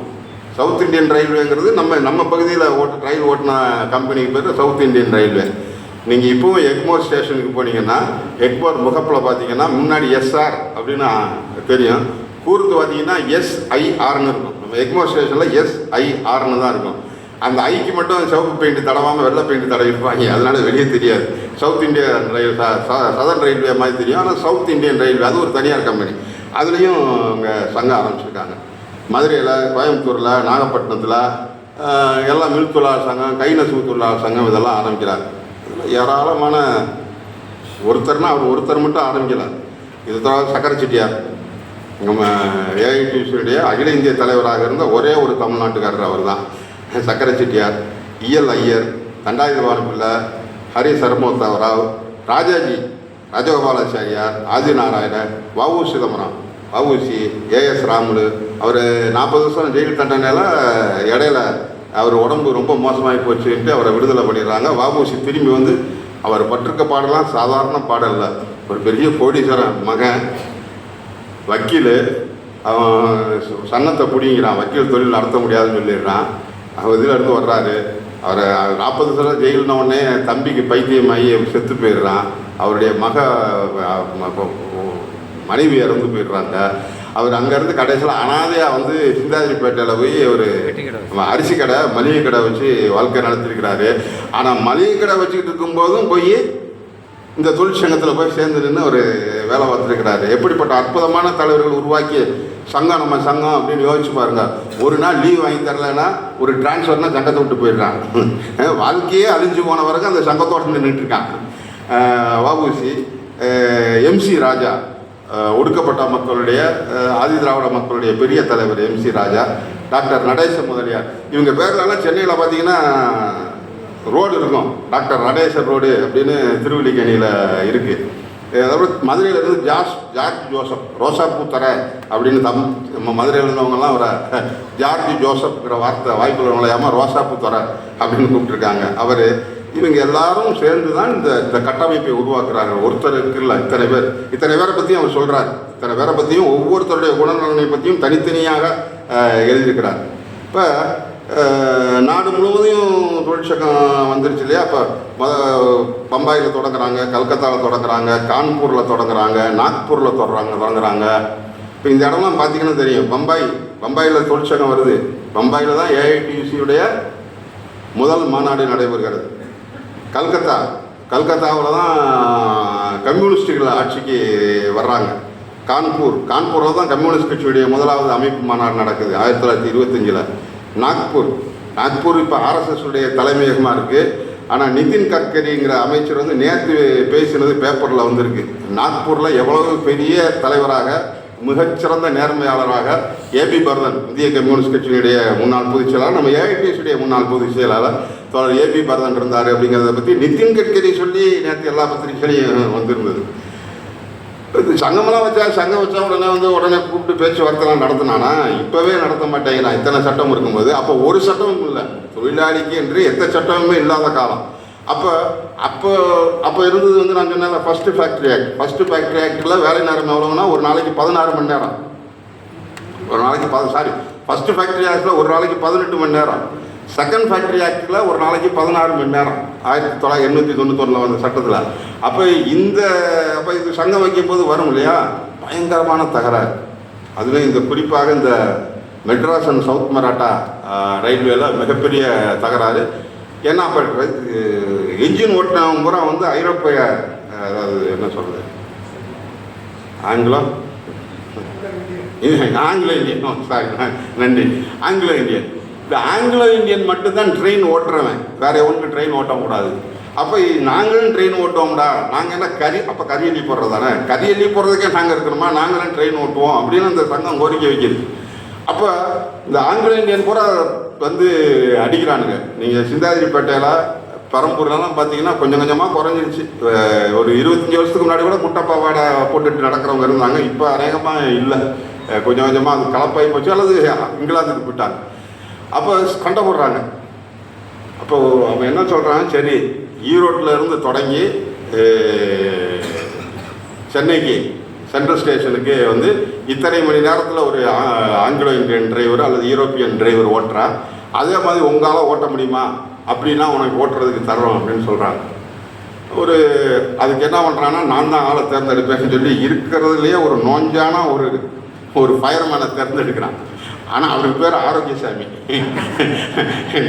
சவுத் இந்தியன் ரயில்வேங்கிறது நம்ம பகுதியில் ரயில் ஓட்டின கம்பெனிக்கு பேர் சவுத் இந்தியன் ரயில்வே. நீங்கள் இப்போவும் எக்மோர் ஸ்டேஷனுக்கு போனீங்கன்னா எக்மோர் முகப்பில் பார்த்தீங்கன்னா முன்னாடி SR அப்படின்னு தெரியும். கூர்ந்து பார்த்தீங்கன்னா SIRன்னு இருக்கும். நம்ம எக்மோர் ஸ்டேஷனில் SIRன்னு தான் இருக்கும். அந்த ஐக்கு மட்டும் சிவப்பு பெயிண்ட் தடவாமல் வெள்ளை பெயிண்ட் தடவிருப்பாங்க, அதனால வெளியே தெரியாது. சவுத் இந்தியன் ரயில் சதர்ன் ரயில்வே மாதிரி தெரியும். ஆனால் சவுத் இந்தியன் ரயில்வே அது ஒரு தனியார் கம்பெனி. அதுலேயும் அங்கே சங்கம் ஆரம்பிச்சிருக்காங்க. மதுரையில், கோயம்புத்தூரில், நாகப்பட்டினத்தில் எல்லாம் மில் தொழிலாளர் சங்கம், கை நெசவு தொழிலாளர் சங்கம் இதெல்லாம் ஆரம்பிக்கிறாங்க. இதில் ஏராளமான ஒருத்தர்னா அவர் ஒருத்தர் மட்டும் ஆரம்பிக்கிறார். இது தவிர சக்கரை செட்டியார் நம்ம AITUC அகில இந்திய தலைவராக இருந்த ஒரே ஒரு தமிழ்நாட்டுக்காரர் அவர் தான். சக்கரை செட்டியார், EL ஐயர், தண்டாயுதபாணிப்பிள்ளை, ஹரி சர்மோத்தா ராவ், ராஜாஜி ராஜகோபாலாச்சாரியார், ஆதிநாராயணன், வஉ சிதம்பரம், வஉசி, AS ராமுலு. அவர் 40 வருஷம் ஜெயில் தண்டனையில் இடையில அவர் உடம்பு ரொம்ப மோசமாகி போச்சுன்ட்டு அவரை விடுதலை பண்ணிடுறாங்க. வஉசி திரும்பி வந்து அவர் பட்டிருக்க பாடலாம் சாதாரண பாடல் இல்லை. ஒரு பெரிய கோடீஸ்வரன் மகன், வக்கீல். அவன் சன்னத்தை பிடிங்கிறான், வக்கீல் தொழில் நடத்த முடியாதுன்னு சொல்லிடுறான். அவர் இதில் இருந்து வர்றாரு. அவரை 40 வருஷம் ஜெயில்ன உடனே தம்பிக்கு பைத்தியமாகி செத்து போயிடுறான். அவருடைய மனைவி இறந்து போயிடுறாங்க. அவர் அங்கேருந்து கடைசியில் அனாதையாக வந்து சிந்தாதிரிப்பேட்டையில் போய் ஒரு அரிசி கடை, மளிகை கடை வச்சு வாழ்க்கை நடத்திருக்கிறாரு. ஆனால் மளிகை கடை வச்சுக்கிட்டு இருக்கும்போதும் போய் இந்த தொழிற்சங்கத்தில் போய் சேர்ந்து நின்று ஒரு வேலை பார்த்துருக்கிறாரு. எப்படிப்பட்ட அற்புதமான தலைவர்கள் உருவாக்கி சங்கம், நம்ம சங்கம் அப்படின்னு யோசிச்சு பாருங்க. ஒரு நாள் லீவ் வாங்கி தரலைன்னா ஒரு டிரான்ஸ்ஃபர்னா சங்கத்தை விட்டு போயிடுறாங்க. வாழ்க்கையே அழிஞ்சு போன வரைக்கும் அந்த சங்கத்தோடு நின்றுட்டுருக்காங்க. வஉசி, MC ராஜா, ஒடுக்கப்பட்ட மக்களுடைய ஆதி திராவிட மக்களுடைய பெரிய தலைவர் MC ராஜா, டாக்டர் நடேச முதலியார். இவங்க பேர்லாம் சென்னையில் பார்த்தீங்கன்னா ரோடு இருக்கும், டாக்டர் நடேசர் ரோடு அப்படின்னு திருவல்லிக்கேணியில் இருக்குது. அதாவது மதுரையிலேருந்து ஜார்ஜ் ஜோசப், ரோசாப்பூ தர அப்படின்னு நம்ம மதுரையில் இருந்தவங்கலாம் அவரை ஜார்ஜ் ஜோசப்ங்கிற வாய்ப்புள்ள ரோசாப்பூ தர அப்படின்னு கூப்பிட்டுருக்காங்க. அவர் இவங்க எல்லாரும் சேர்ந்து தான் இந்த கட்டமைப்பை உருவாக்குறாங்க. ஒருத்தருக்கு இல்லை, இத்தனை பேரை பற்றியும் அவர் சொல்கிறார். இத்தனை பேரை பற்றியும் ஒவ்வொருத்தருடைய குணநலனை பற்றியும் தனித்தனியாக எழுதியிருக்கிறார். இப்போ நாடு முழுவதையும் தொழிற்சங்கம் வந்துருச்சு இல்லையா. இப்போ பம்பாயில் தொடங்குறாங்க, கல்கத்தாவில் தொடங்குறாங்க, கான்பூரில் தொடங்குறாங்க, நாக்பூரில் தொடங்குறாங்க. இப்போ இந்த இடம்லாம் பார்த்தீங்கன்னா தெரியும். பம்பாயில் தொழிற்சங்கம் வருது. பம்பாயில் தான் AITUC முதல் மாநாடு நடைபெறுகிறது. கல்கத்தாவில் தான் கம்யூனிஸ்டுகள் ஆட்சிக்கு வர்றாங்க. கான்பூரில் தான் கம்யூனிஸ்ட் கட்சியுடைய முதலாவது அமைப்பு மாநாடு நடக்குது 1925. நாக்பூர் இப்போ RSS தலைமையகமாக இருக்குது. ஆனால் நிதின் கட்கரிங்கிற அமைச்சர் வந்து நேற்று பேசினது பேப்பரில் வந்திருக்கு. நாக்பூரில் எவ்வளவு பெரிய தலைவராக மிகச்சிறந்த நேர்மையாளராக ஏபி பரதன், இந்திய கம்யூனிஸ்ட் கட்சியினுடைய முன்னாள் பொதுச் செயலாளர், நம்ம ஏஐடிஎஸ்டைய முன்னாள் பொதுச் செயலாளர் தோழர் ஏபி பரதன் இருந்தார். அப்படிங்கிறத பற்றி நிதின் கட்கரி சொல்லி நேற்று எல்லா பத்திரிகைகளையும் வந்திருந்தது. சங்கமெல்லாம் சங்கம் வச்சா உடனே கூப்பிட்டு பேச்சுவார்த்தைலாம் நடத்தினானா? இப்போவே நடத்த மாட்டேங்கிறான். இத்தனை சட்டம் இருக்கும்போது அப்போ ஒரு சட்டமும் இல்லை, தொழிலாளிக்கு என்று எந்த சட்டமுமே இல்லாத காலம். அப்போ இருந்தது நான் சொன்னேன் ஃபஸ்ட்டு ஃபேக்ட்ரி ஆக்டில் வேலை நேரம் எவ்வளோன்னா ஒரு நாளைக்கு 16 மணி நேரம், ஒரு நாளைக்கு ஃபஸ்ட்டு ஃபேக்ட்ரி ஆக்டில் ஒரு நாளைக்கு 18 மணி நேரம், செகண்ட் ஃபேக்ட்ரி ஆக்டில் ஒரு நாளைக்கு 16 மணி நேரம் 1891 வந்த சட்டத்தில். அப்போ இது சங்கம் வைக்கும் போது வரும் இல்லையா, பயங்கரமான தகராறு. அதுலேயும் இந்த குறிப்பாக இந்த மெட்ராஸ் அண்ட் சவுத் மராட்டா ரயில்வேல மிகப்பெரிய தகராறு. ஏன்னா அப்போ என்ஜின் ஓட்டினவங்க பூரா ஐரோப்பிய, அதாவது என்ன சொல்கிறது, ஆங்கிலோ இந்தியன், சாரி நன்றி, ஆங்கிலோ இந்தியன். இந்த ஆங்கிலோ இந்தியன் மட்டும்தான் ட்ரெயின் ஓட்டுறவன், வேற எவனுக்கு ட்ரெயின் ஓட்டக்கூடாது. அப்போ நாங்களும் ட்ரெயின் ஓட்டுவோம்டா, நாங்கள் என்ன கறி எல்லி போடுறது தானே, கறி எல்லி போடுறதுக்கே நாங்கள் இருக்கணுமா, நாங்களும் ட்ரெயின் ஓட்டுவோம் அப்படின்னு அந்த சங்கம் கோரிக்கை வைக்கிது. அப்போ இந்த ஆங்கிலோ இந்தியன் பூரா அடிக்கிறானுங்க. நீங்கள் சிந்தாதிரிப்பேட்டையில் பெரம்பூர்லாம் பார்த்தீங்கன்னா கொஞ்சம் கொஞ்சமாக குறைஞ்சிருச்சு. ஒரு 25 வருஷத்துக்கு முன்னாடி கூட முட்டைப்பாவாடை போட்டுட்டு நடக்கிறவங்க இருந்தாங்க. இப்போ அநேகமாக இல்லை, கொஞ்சம் கொஞ்சமாக அது கலப்பாகி போச்சு, அல்லது இங்கிலாந்துக்கு போயிட்டாங்க. அப்போ சண்டை போடுறாங்க. அப்போது அவன் என்ன சொல்கிறான், சரி ஈரோட்டில் இருந்து தொடங்கி சென்னைக்கு சென்ட்ரல் ஸ்டேஷனுக்கு இத்தனை மணி நேரத்தில் ஒரு ஆங்கிலோ இந்தியன் டிரைவர் அல்லது யூரோப்பியன் டிரைவர் ஓட்டுறான், அதே மாதிரி உங்களால் ஓட்ட முடியுமா, அப்படின்னா உனக்கு ஓட்டுறதுக்கு தர்றோம் அப்படின்னு சொல்கிறாங்க. அதுக்கு என்ன பண்ணுறான்னா, நான் தான் ஆளை தேர்ந்தெடுப்பேன்னு சொல்லி இருக்கிறதுலையே ஒரு நோஞ்சான ஒரு ஃபயர்மேனை தேர்ந்தெடுக்கிறான். ஆனால் அவருக்கு பேர் ஆரோக்கியசாமி.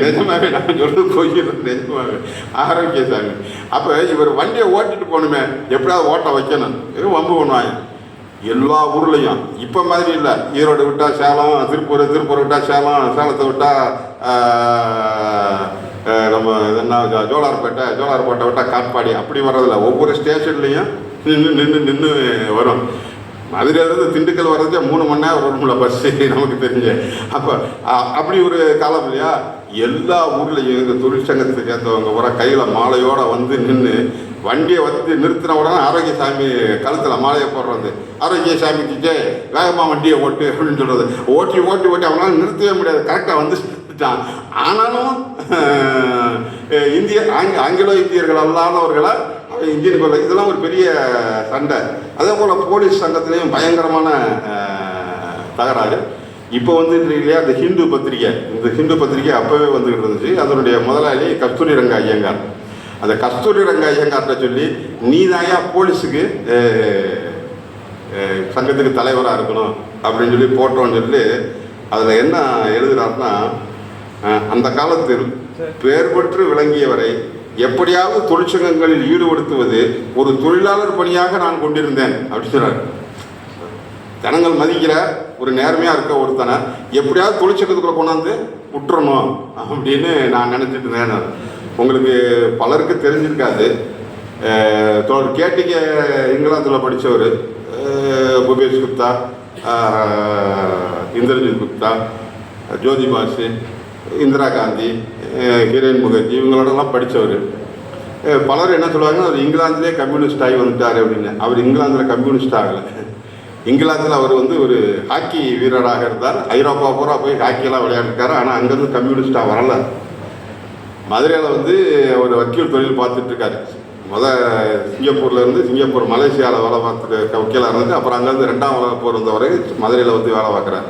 நிஜமாவே நான் சொல்ல போகிறேன், நிஜமாவே ஆரோக்கியசாமி. அப்போ இவர் வண்டியை ஓட்டிட்டு போகணுமே, எப்படியாவது ஓட்ட வைக்கணும், வம்பு பண்ணுவாங்க எல்லா ஊர்லேயும். இப்போ மாதிரி இல்லை, ஈரோடு விட்டால் சேலம், திருப்பூர் விட்டால் சேலம், சேலத்தை விட்டால் நம்ம என்ன ஜோலார்பேட்டை விட்டால் காட்பாடி, அப்படி வர்றதில்ல. ஒவ்வொரு ஸ்டேஷன்லேயும் நின்று வரும். மதுரையிலேருந்து திண்டுக்கல் வர்றதுக்கே 3 மணி நேரம் வரும்ல பஸ்ஸு, நமக்கு தெரிஞ்சு. அப்போ அப்படி ஒரு காலம் இல்லையா. எல்லா ஊர்லேயும் இந்த தொழிற்சங்கத்தை சேர்ந்தவங்க பூரா கையில் மாலையோடு நின்று வண்டியை நிறுத்தின உடனே ஆரோக்கியசாமி கழுத்தில் மாலையை போடுறது, ஆரோக்கியசாமிக்கு வேகமாக வண்டியை ஓட்டு அப்படின்னு சொல்கிறது. ஓட்டி அவங்களால நிறுத்தவே முடியாது, கரெக்டாக வந்துட்டான். ஆனாலும் ஆங்கிலோ இந்தியர்கள் அல்லாதவர்களை இந்தியன் கொள்ள, இதெல்லாம் ஒரு பெரிய சண்டை. அதே போல் போலீஸ் சங்கத்திலையும் பயங்கரமான தகராறு. இப்போ இல்லையா இந்த ஹிந்து பத்திரிகை அப்போவே வந்துக்கிட்டு இருந்துச்சு. அதனுடைய முதலாளி கஸ்தூரி ரங்க ஐயங்கார். அந்த கஸ்தூரி ரங்க ஐயங்கார்ட்ட சொல்லி, நீ தாயா போலீஸுக்கு சங்கத்துக்கு தலைவராக இருக்கணும் அப்படின்னு சொல்லி போட்டோன்னு சொல்லி அதில் என்ன எழுதுறாருன்னா, அந்த காலத்தில் பெயர் பெற்று விளங்கியவரை எப்படியாவது தொழிற்சங்கங்களில் ஈடுபடுத்துவது ஒரு தொழிலாளர் பணியாக நான் கொண்டிருந்தேன் அப்படின்னு சொல்றாரு. ஜனங்கள் மதிக்கிற ஒரு நேர்மையாக இருக்க ஒருத்தனை எப்படியாவது தொழிற்சங்கத்துக்குள்ள கொண்டாந்து விட்டுறணும் அப்படின்னு நான் நினச்சிட்டு இருந்தேன். உங்களுக்கு பலருக்கு தெரிஞ்சிருக்காது, கேட்டிக்க இங்கிலாந்தில் படித்தவர் பூபேஷ் குப்தா, இந்திரஜித் குப்தா, ஜோதி பாசு, இந்திரா காந்தி, கிரண் முகர்ஜி, இவங்களோடலாம் படித்தவர். பலர் என்ன சொல்லுவாங்க, அவர் இங்கிலாந்துலேயே கம்யூனிஸ்ட் ஆகி வந்துட்டார் அப்படின்னு. அவர் இங்கிலாந்தில் கம்யூனிஸ்ட் ஆகலை. இங்கிலாந்தில் அவர் ஒரு ஹாக்கி வீரராக இருந்தார். ஐரோப்பா பூரா போய் ஹாக்கியெல்லாம் விளையாடிருக்காரு. ஆனால் அங்கேருந்து கம்யூனிஸ்டாக வரலை. மதுரையில் ஒரு வக்கீல் தொழில் பார்த்துட்ருக்காரு. சிங்கப்பூர் மலேசியாவில் வேலை பார்த்துட்டு வக்கீலாக இருந்துட்டு, அப்புறம் அங்கேருந்து 2ஆம் உலகப் போர் வந்தவரை மதுரையில் வேலை பார்க்குறாரு.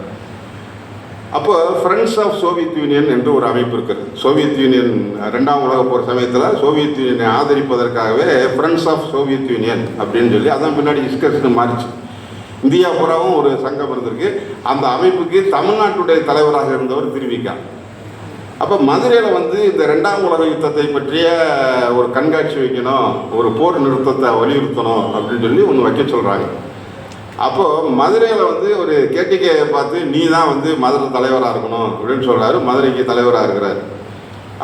அப்போ ஃப்ரெண்ட்ஸ் ஆஃப் சோவியத் யூனியன் என்று ஒரு அமைப்பு இருக்குது. சோவியத் யூனியன் 2ஆம் உலகப் போர் சமயத்தில் சோவியத் யூனியனை ஆதரிப்பதற்காகவே ஃப்ரெண்ட்ஸ் ஆஃப் சோவியத் யூனியன் அப்படின்னு சொல்லி அதான் பின்னாடி இஸ்கர்ஸ்னு மாறிச்சு. இந்தியா பூராவும் ஒரு சங்கம் இருந்திருக்கு. அந்த அமைப்புக்கு தமிழ்நாட்டுடைய தலைவராக இருந்தவர் திருவிக்கா. அப்போ மதுரையில் இந்த 2ஆம் உலக யுத்தத்தை பற்றிய ஒரு கண்காட்சி வைக்கணும், ஒரு போர் நிறுத்தத்தை வலியுறுத்தணும் அப்படின்னு சொல்லி ஒன்று வைக்க சொல்கிறாங்க. அப்போது மதுரையில் ஒரு கேடிகேயை பார்த்து, நீ தான் மதுரை தலைவராக இருக்கணும் அப்படின்னு சொல்கிறாரு. மதுரைக்கு தலைவராக இருக்கிறார்.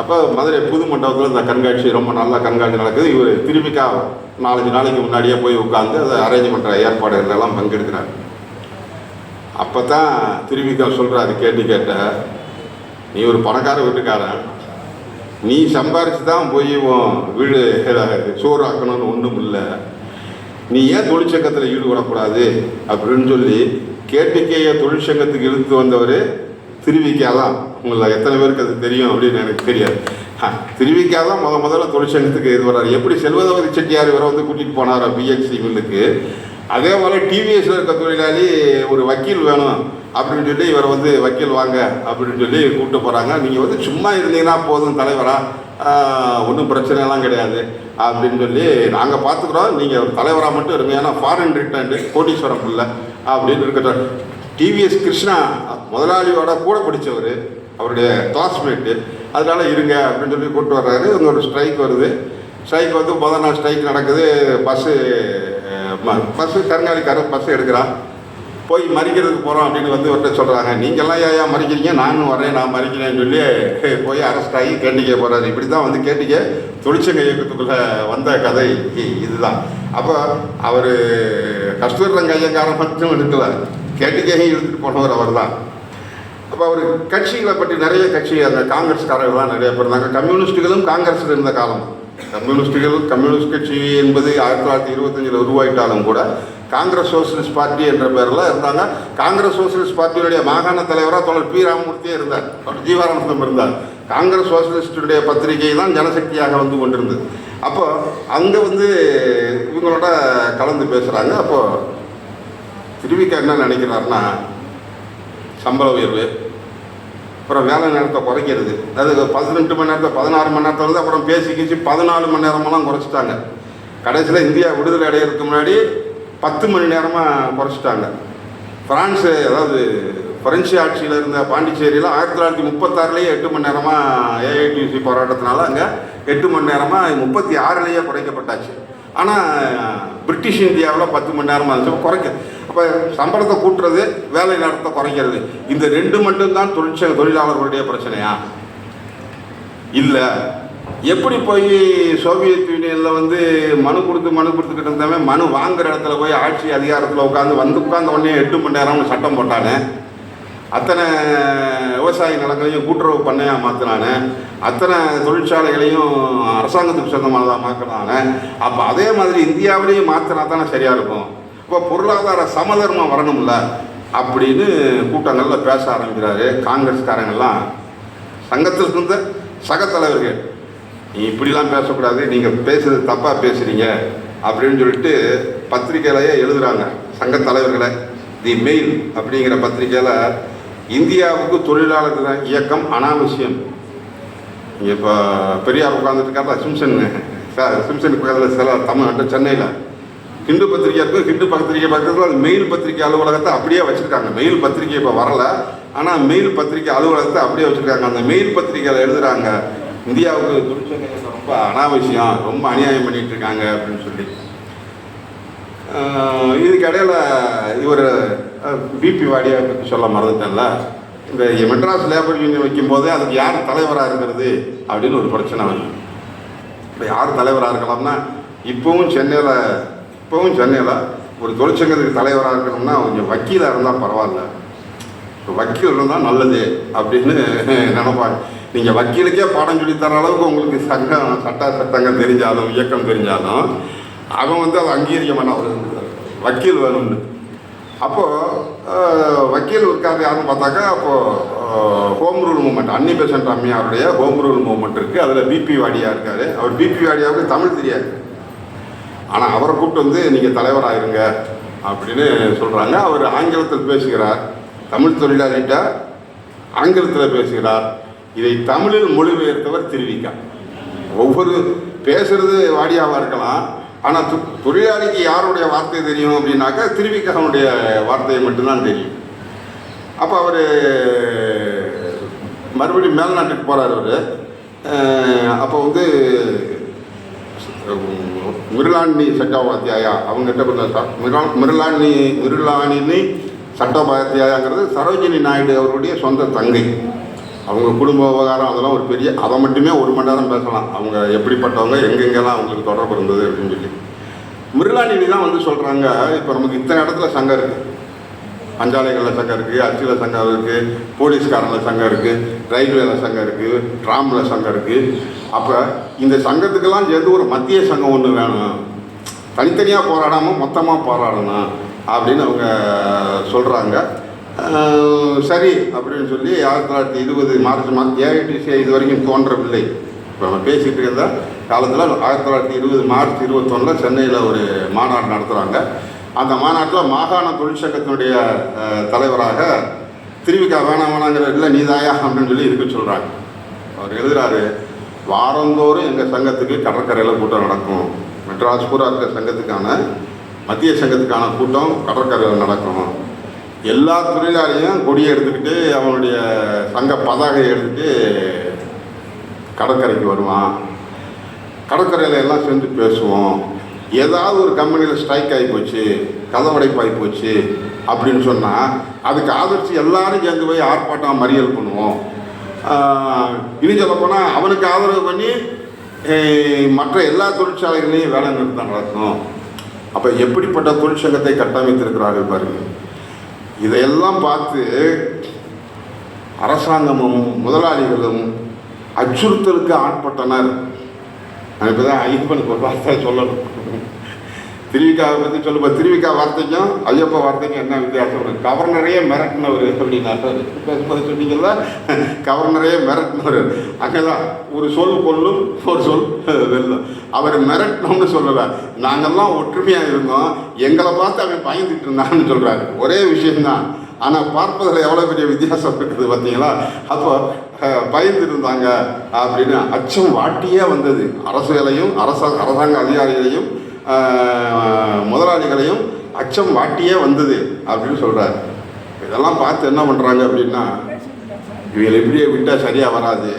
அப்போ மதுரை புது மண்டபத்தில் இந்த கண்காட்சி ரொம்ப நல்லா கண்காட்சி நடக்குது. இவர் திரும்பிக்கா 4-5 நாளைக்கு முன்னாடியே போய் உட்காந்து அதை அரேஞ்ச் பண்ணுற ஏற்பாடுகளெல்லாம் பங்கெடுக்கிறார். அப்போ தான் திருவிக்கா சொல்கிறாரு, கேட்ட நீ ஒரு பணக்கார வீட்டுக்காரன், நீ சம்பாரிச்சு தான் போய் வீடு சோறு ஆக்கணும்னு ஒன்றும் இல்லை, நீ ஏன் தொழிற்சங்கத்தில் ஈடுபடக்கூடாது அப்படின்னு சொல்லி கேடிகேயை தொழிற்சங்கத்துக்கு இழுத்து வந்தவர் திருவிக்கா தான். உங்களை எத்தனை பேருக்கு அது தெரியும் அப்படின்னு எனக்கு தெரியாது. திருவிக்கா தான் முதல்ல தொழிற்சங்கத்துக்கு இது வர்றாரு. எப்படி செல்வதவதி செட்டியார் இவரை வந்து கூட்டிகிட்டு போனார் பிஎக்சி மில்லுக்கு, அதே போல் டிவிஎஸ்ல இருக்க தொழிலாளி ஒரு வக்கீல் வேணும் அப்படின்னு சொல்லி இவரை வந்து வக்கீல் வாங்க அப்படின்னு சொல்லி கூப்பிட்டு போகிறாங்க. நீங்கள் வந்து சும்மா இருந்தீங்கன்னா போதும் தலைவராக, ஒன்றும் பிரச்சனைலாம் கிடையாது அப்படின்னு சொல்லி நாங்கள் பார்த்துக்குறோம், நீங்கள் ஒரு தலைவராக மட்டும் இருங்க, ஏன்னா ஃபாரின் ரிட்டர்ன் கோடீஸ்வரம் இல்லை அப்படின்னு இருக்கட்டும். டிவிஎஸ் கிருஷ்ணா முதலாளியோட கூட படித்தவர், அவருடைய கிளாஸ்மேட்டு, அதனால இருங்க அப்படின்னு சொல்லி கூப்பிட்டு வர்றாரு. இவங்க ஒரு ஸ்ட்ரைக் வருது. ஸ்ட்ரைக் வந்து முதல் நாள் ஸ்ட்ரைக் நடக்குது. பஸ்ஸு கருங்காலிக்காரர் பஸ்ஸு எடுக்கிறான். போய் மறிக்கிறதுக்கு போகிறோம் அப்படின்னு வந்து ஒருத்தர் சொல்கிறாங்க, நீங்கள்லாம் ஏன் மறிக்கிறீங்க, நானும் வரேன், நான் மறிக்கிறேன்னு சொல்லி போய் அரெஸ்ட் ஆகி கேடிகே போகிறாரு. இப்படி தான் வந்து கேடிகே தொழிற்சங்க இயக்கத்துக்குள்ளே வந்த கதை இதுதான். அப்போ அவர் கஸ்தூரி ரங்க ஐயங்காரன் மட்டும் இருக்கல, கேடிகேயும் இழுத்துட்டு போனவர் அவர் தான். அப்போ அவர் கட்சிகளை பற்றி நிறைய கட்சி, அந்த காங்கிரஸ்காரர்கள்லாம் நிறைய பேர் இருந்தாங்க. கம்யூனிஸ்டுகளும் காங்கிரஸில் இருந்த காலம். கம்யூனிஸ்ட் கட்சி என்பது 1925 உருவாயிட்டாலும் கூட காங்கிரஸ் சோசியலிஸ்ட் பார்ட்டி என்ற பேரில் இருந்தாங்க. காங்கிரஸ் சோசியலிஸ்ட் பார்ட்டியுடைய மாகாண தலைவராக தோழர் பி ராமமூர்த்தியே இருந்தார், தோழர் ஜீவானந்தம் இருந்தார். காங்கிரஸ் சோசியலிஸ்டுடைய பத்திரிகை தான் ஜனசக்தியாக வந்து கொண்டிருந்தது. அப்போ அங்கே வந்து இவங்களோட கலந்து பேசுகிறாங்க. அப்போது திருவிக்கா என்ன நினைக்கிறாருன்னா, சம்பள உயர்வு, அப்புறம் வேலை நேரத்தை குறைக்கிறது, அது 18 மணி நேரத்தை 16 மணி நேரத்தில் வந்து அப்புறம் பேசிக்கிச்சு 14 மணி நேரமெல்லாம் குறைச்சிட்டாங்க. கடைசியில் இந்தியா விடுதலை அடைகிறதுக்கு முன்னாடி 10 மணி நேரமாக குறைச்சிட்டாங்க. ஃப்ரான்ஸு, அதாவது பிரெஞ்சு ஆட்சியில் இருந்த பாண்டிச்சேரியில் 1936 8 மணி நேரமாக ஏஐடிசி போராட்டத்தினால அங்கே 8 மணி நேரமாக 36 குறைக்கப்பட்டாச்சு. ஆனால் பிரிட்டிஷ் இந்தியாவில் 10 மணி நேரமாக இருந்துச்சு குறைக்க. அப்போ சம்பளத்தை கூட்டுறது, வேலை நேரத்தை குறைக்கிறது, இந்த ரெண்டு மட்டும்தான் தொழிலாளர்களுடைய பிரச்சனையா? இல்லை. எப்படி போய் சோவியத் யூனியனில் வந்து மனு கொடுத்துக்கிட்டு இருந்தவன் மனு வாங்குற இடத்துல போய் ஆட்சி அதிகாரத்தில் உட்கார்ந்த உடனே 8 மணி நேரம்னு சட்டம் போட்டானே, அத்தனை விவசாய நிலங்களையும் கூட்டுறவு பண்ணையாக மாற்றினானே, அத்தனை தொழிற்சாலைகளையும் அரசாங்கத்துக்கு சொந்தமானதாக மாற்றினானே. அப்போ அதே மாதிரி இந்தியாவிலேயும் மாற்றினா தானே சரியாக இருக்கும். இப்போ பொருளாதார சமதர்மம் வரணும்ல அப்படின்னு கூட்டங்களில் பேச ஆரம்பிக்கிறாரு. காங்கிரஸ்காரங்கள்லாம் சங்கத்தில் இருந்த சக தலைவர்கள், நீ இப்படிலாம் பேசக்கூடாது, நீங்கள் பேசுறது தப்பாக பேசுகிறீங்க அப்படின்னு சொல்லிட்டு பத்திரிக்கையிலேயே எழுதுகிறாங்க. சங்க தலைவர்களை தி மெயில் அப்படிங்கிற பத்திரிக்கையில் இந்தியாவுக்கு தொழிலாளர் இயக்கம் அனாவசியம். இங்கே இப்போ பெரியார் உட்காந்துட்டு இருக்காருல, சிம்சனுக்கு பக்கத்தில் சில தமிழ்நாட்டு சென்னையில் ஹிந்து பத்திரிக்கை இருக்குது. ஹிந்து பத்திரிக்கை பக்கத்தில் அது மெயில் பத்திரிக்கை அலுவலகத்தை அப்படியே வச்சுருக்காங்க. மெயில் பத்திரிக்கை இப்போ வரல, ஆனால் மெயில் பத்திரிக்கை அலுவலகத்தை அப்படியே வச்சுருக்காங்க. அந்த மெயில் பத்திரிக்கையில் எழுதுகிறாங்க, இந்தியாவுக்கு தொழிற்சங்க இயக்கம் ரொம்ப அனாவசியம், ரொம்ப அநியாயம் பண்ணிகிட்டு இருக்காங்க அப்படின்னு சொல்லி. இதுக்கு இடையில் இவர் பிபி வாடியை பற்றி சொல்ல மறந்துட்டேன்ல. இந்த மெட்ராஸ் லேபர் யூனியன் வைக்கும்போதே அதுக்கு யார் தலைவராக இருக்கிறது அப்படின்னு ஒரு பிரச்சனை வருது. இப்போ யார் தலைவராக இருக்கலாம்னா, இப்போவும் சென்னையில் ஒரு தொழிற்சங்கத்துக்கு தலைவராக இருக்கணும்னா கொஞ்சம் வக்கீலாக இருந்தால் பரவாயில்ல, இப்போ வக்கீல் இருந்தால் நல்லது அப்படின்னு நினைப்பாங்க. நீங்கள் வக்கீலுக்கே பாடம் சொல்லி தர அளவுக்கு உங்களுக்கு சட்டங்கள் தெரிஞ்சாலும் இயக்கம் தெரிஞ்சாலும் அவன் வந்து அதை அங்கீகரிக்க மாட்டான். அவர் வக்கீல் வேணும்னு. அப்போது வக்கீல் இருக்காது யாருன்னு பார்த்தாக்கா, அப்போது ஹோம் ரூல் மூவ்மெண்ட், அன்னி பெசன்ட் அம்மையாருடைய ஹோம் ரூல் மூவ்மெண்ட் இருக்குது. அதில் பிபி வாடியாக இருக்கார். அவர் பிபி வாடியாவுக்கு தமிழ் தெரியாது, ஆனால் அவரை கூப்பிட்டு வந்து நீங்கள் தலைவராகிருங்க அப்படின்னு சொல்கிறாங்க. அவர் ஆங்கிலத்தில் பேசுகிறார், தமிழ் தொழிலாளிகிட்ட ஆங்கிலத்தில் பேசுகிறார். இதை தமிழில் மொழிபெயர்த்தவர் திருவிக்கா. ஒவ்வொரு பேசுகிறது வாடியாவாக இருக்கலாம், ஆனால் தொழிலாளிக்கு யாருடைய வார்த்தை தெரியும் அப்படின்னாக்கா திருவிக்காவுடைய வார்த்தையை மட்டும்தான் தெரியும். அப்போ அவர் மறுபடியும் மேல்நாட்டுக்கு போகிறார். அவர் அப்போ மிருளானி சட்டோபாத்தியாயா அவங்ககிட்ட கொஞ்சம் மிருளானி சட்டோபாத்தியாயாங்கிறது சரோஜினி நாயுடு அவருடைய சொந்த தங்கை. அவங்க குடும்ப விவகாரம் அதெல்லாம் ஒரு பெரிய, அதை மட்டுமே 1 மணி நேரம் பேசலாம். அவங்க எப்படிப்பட்டவங்க, எங்கெங்கெல்லாம் அவங்களுக்கு தொடர்பு இருந்தது அப்படின்னு சொல்லி. மிருளானி தான் வந்து சொல்கிறாங்க, இப்போ நமக்கு இத்தனை இடத்துல சங்கம் இருக்குது, பஞ்சாலைகளில் சங்கம் இருக்குது, அரிசியில் சங்கம் இருக்குது, போலீஸ்காரனில் சங்கம் இருக்குது, ரயில்வேல சங்கம் இருக்குது, ட்ராமில் சங்கம் இருக்குது. அப்போ இந்த சங்கத்துக்கெல்லாம் சேர்ந்து ஒரு மத்திய சங்கம் ஒன்று வேணும், தனித்தனியாக போராடாமல் மொத்தமாக போராடணும் அப்படின்னு அவங்க சொல்கிறாங்க. சரி அப்படின்னு சொல்லி 1920 மார்ச் மாதம் ஏஐடிசி இது வரைக்கும் தோன்றவில்லை. இப்போ நம்ம பேசிகிட்டு இருந்த காலத்தில் 1920 மார்ச் 21 சென்னையில் ஒரு மாநாடு நடத்துகிறாங்க. அந்த மாநாட்டில் மாகாண தொழிற்சங்கத்தினுடைய தலைவராக திருவிக்கா வேணாங்கிற இல்லை நீதாயா அப்படின்னு சொல்லி இருக்க சொல்கிறாங்க. அவர் எழுதுகிறாரு, வாரந்தோறும் எங்கள் சங்கத்துக்கு கடற்கரையில் கூட்டம் நடக்கும், மெட்ராஸ் பூரா இருக்கிற சங்கத்துக்கான மத்திய சங்கத்துக்கான கூட்டம் கடற்கரையில் நடக்கும், எல்லா தொழிலாளியும் கொடியை எடுத்துக்கிட்டு அவனுடைய சங்க பதாகையை எடுத்துகிட்டு கடற்கரைக்கு வருவான், கடற்கரையில் எல்லாம் சேர்ந்து பேசுவோம், ஏதாவது ஒரு கம்பெனியில் ஸ்ட்ரைக் ஆகி போச்சு, கதவடைப்பாகி போச்சு அப்படின்னு சொன்னால் அதுக்கு ஆதரித்து எல்லாரும் சேர்ந்து போய் ஆர்ப்பாட்டம் மறியல் பண்ணுவோம். இனி சொல்லப்போனால் அவனுக்கு ஆதரவு பண்ணி மற்ற எல்லா தொழிற்சாலைகளையும் வேலை நிறுத்தம் நடக்கும். அப்போ எப்படிப்பட்ட தொழிற்சங்கத்தை கட்டமைத்திருக்கிறார்கள் பாருங்கள். இதையெல்லாம் பார்த்து அரசாங்கமும் முதலாளிகளும் அச்சுறுத்தலுக்கு ஆட்பட்டனர். நான் இப்போ தான் ஐயப்பனுக்கு ஒரு வார்த்தை சொல்லணும். திருவிக்காவை பற்றி சொல்லுப்போ திருவிக்கா வார்த்தைக்கும் ஐயப்பா வார்த்தைக்கும் என்ன வித்தியாசம்? கவர்னரையே மிரட்டினவர் அப்படின்னா பேசும்போது சொன்னீங்கல்ல, கவர்னரையே மிரட்டினவர். அங்கெல்லாம் ஒரு சொல் கொள்ளும் ஒரு சொல் வெல்லும். அவர் மிரட்டினோம்னு சொல்லலை, நாங்கள்லாம் ஒற்றுமையாக இருந்தோம், எங்களை பார்த்து அவன் பயந்துட்டு இருந்தான்னு சொல்கிறாரு. ஒரே விஷயம்தான், ஆனால் பார்ப்பதில் எவ்வளோ பெரிய வித்தியாசம் இருக்குது பார்த்தீங்களா? அப்போ பயந்து இருந்தாங்க அப்படின்னு அச்சம் வாட்டியே வந்தது. அரசுகளையும் அரசாங்க அதிகாரிகளையும் முதலாளிகளையும் அச்சம் வாட்டியே வந்தது அப்படின்னு சொல்கிறார். இதெல்லாம் பார்த்து என்ன பண்ணுறாங்க அப்படின்னா, இவங்களை எப்படியே விட்டால் சரியாக வராது,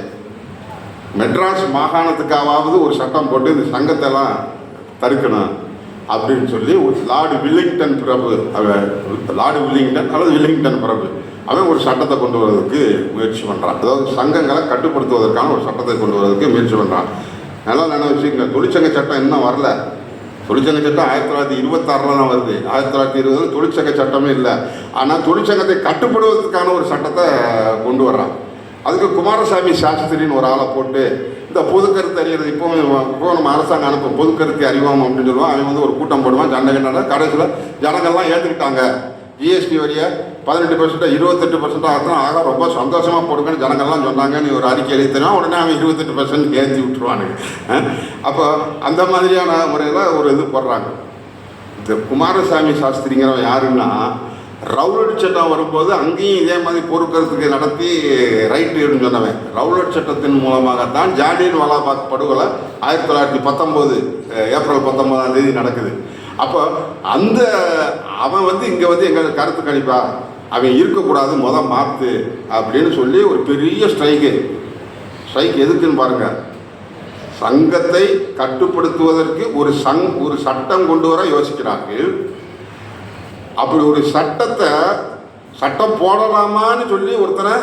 மெட்ராஸ் மாகாணத்துக்காவது ஒரு சட்டம் போட்டு இந்த சங்கத்தெல்லாம் தடுக்கணும் அப்படின்னு சொல்லி லார்டு வில்லிங்டன் பிரபு, லார்டு வில்லிங்டன் அல்லது வில்லிங்டன் பிரபு அவன் ஒரு சட்டத்தை கொண்டு வரதுக்கு முயற்சி பண்ணுறான். அதாவது சங்கங்களை கட்டுப்படுத்துவதற்கான ஒரு சட்டத்தை கொண்டு வரதுக்கு முயற்சி பண்ணுறான். நல்லா நினைச்சுங்க, தொழிற்சங்க சட்டம் இன்னும் வரல. தொழிற்சங்க சட்டம் 1926 தான் வருது. 1920 தொழிற்சங்க சட்டமே இல்லை. ஆனால் தொழிற்சங்கத்தை கட்டுப்படுவதற்கான ஒரு சட்டத்தை கொண்டு வர்றான். அதுக்கு குமாரசாமி சாஸ்திரின்னு ஒரு ஆளை போட்டு இந்த பொதுக்கருத்து அறிகிறது, இப்போ நம்ம அரசாங்கம் அனுப்பும் பொதுக்கருத்து அறிவோம் அப்படின்னு சொல்லுவான். அவன் வந்து ஒரு கூட்டம் போடுவான், சண்டை கண்டான கடைசியில் ஜனங்கள்லாம் ஏற்றுக்கிட்டாங்க. ஜிஎஸ்டி வரியை 18% 28% ஆகத்தான் ஆக ரொம்ப சந்தோஷமாக போடுங்கன்னு ஜனங்கள்லாம் சொன்னாங்க. நீ ஒரு அறிக்கை எழுதி தருவான், உடனே அவன் 28% ஏற்றி விட்டுருவானுங்க. அப்போ அந்த மாதிரியான முறையில் ஒரு இது போடுறாங்க. இந்த குமாரசாமி சாஸ்திரிங்கிறவன் யாருன்னா, ரவுலட் சட்டம் வரும்போது அங்கேயும் இதே மாதிரி பொறுக்கிறதுக்கு நடத்தி ரைட்டு சொன்னவன். ரவுலட் சட்டத்தின் மூலமாகத்தான் ஜாலியன் வாலாபாக் படுகொலை 1919 ஏப்ரல் 19 நடக்குது. அப்போ அந்த அவன் வந்து இங்கே வந்து எங்களுக்கு கருத்து கணிப்பா, அவன் இருக்கக்கூடாது, மாற்று அப்படின்னு சொல்லி ஒரு பெரிய ஸ்ட்ரைக் எதுக்குன்னு பாருங்கள். சங்கத்தை கட்டுப்படுத்துவதற்கு ஒரு சட்டம் கொண்டு வர யோசிக்கிறார்கள். அப்படி ஒரு சட்டம் போடலாமான்னு சொல்லி ஒருத்தனை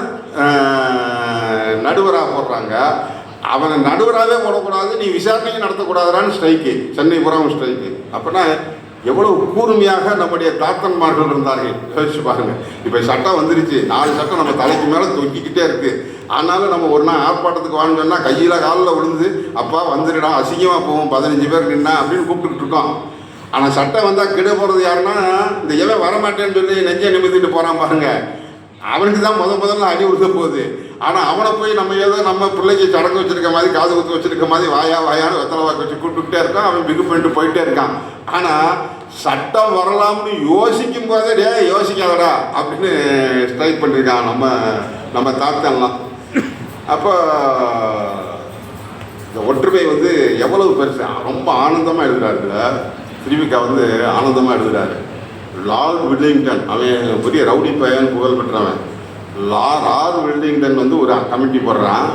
நடுவராக போடுறாங்க. அவனை நடுவராகவே போடக்கூடாது, நீ விசாரணையும் நடத்தக்கூடாதான்னு ஸ்ட்ரைக்கு, சென்னை புறம் ஸ்ட்ரைக்கு. அப்படின்னா எவ்வளவு கூர்மையாக நம்முடைய தாத்தன்மார்கள் இருந்தார்கள் யோசிச்சு பாருங்க. இப்போ சட்டம் வந்துருச்சு, 4 சட்டம் நம்ம தலைக்கு மேலே தொங்கிக்கிட்டே இருக்குது. ஆனாலும் நம்ம ஒரு நாள் ஆர்ப்பாட்டத்துக்கு வாங்கினோம்னா கையில் காலில் விழுந்து அப்பா வந்துடுடா, அசிங்கமாக போவோம், 15 பேர் நின்னா அப்படின்னு கூப்பிட்டுக்கிட்டு இருக்கோம். ஆனால் சட்டம் வந்தால் கெட போகிறது யாருன்னா, இந்த எவன் வரமாட்டேன்னு சொல்லி நெஞ்சை நிமித்திட்டு போகிறான் பாருங்க, அவனுக்கு தான் முதல்ல அடி உறுத போகுது. ஆனால் அவனை போய் நம்ம ஏதோ நம்ம பிள்ளைக்கு சடங்கு வச்சுருக்க மாதிரி, காது குத்து வச்சுருக்க மாதிரி வாயான்னு வெத்தலை வாக்கு வச்சு கூப்பிட்டுக்கிட்டே இருக்கான். அவன் பிகு பண்ணிட்டு போயிட்டே இருக்கான். ஆனால் சட்டம் வரலாம்னு யோசிக்கும் போதே யோசிக்காதடா அப்படின்னு ஸ்ட்ரைக் பண்ணியிருக்கான் நம்ம தாத்தன்லாம். அப்போ இந்த ஒற்றுமை வந்து எவ்வளவு பெருசு, ரொம்ப ஆனந்தமாக எழுதுறாருல திருவிக்கா வந்து ஆனந்தமாக எழுதுறாரு. லார்ட் வில்லிங்டன் அவன் பெரிய ரவுடி பையன் புகழ் பெற்றவன். லார்ட் வில்லிங்டன் வந்து ஒரு கமிட்டி போடுறான்.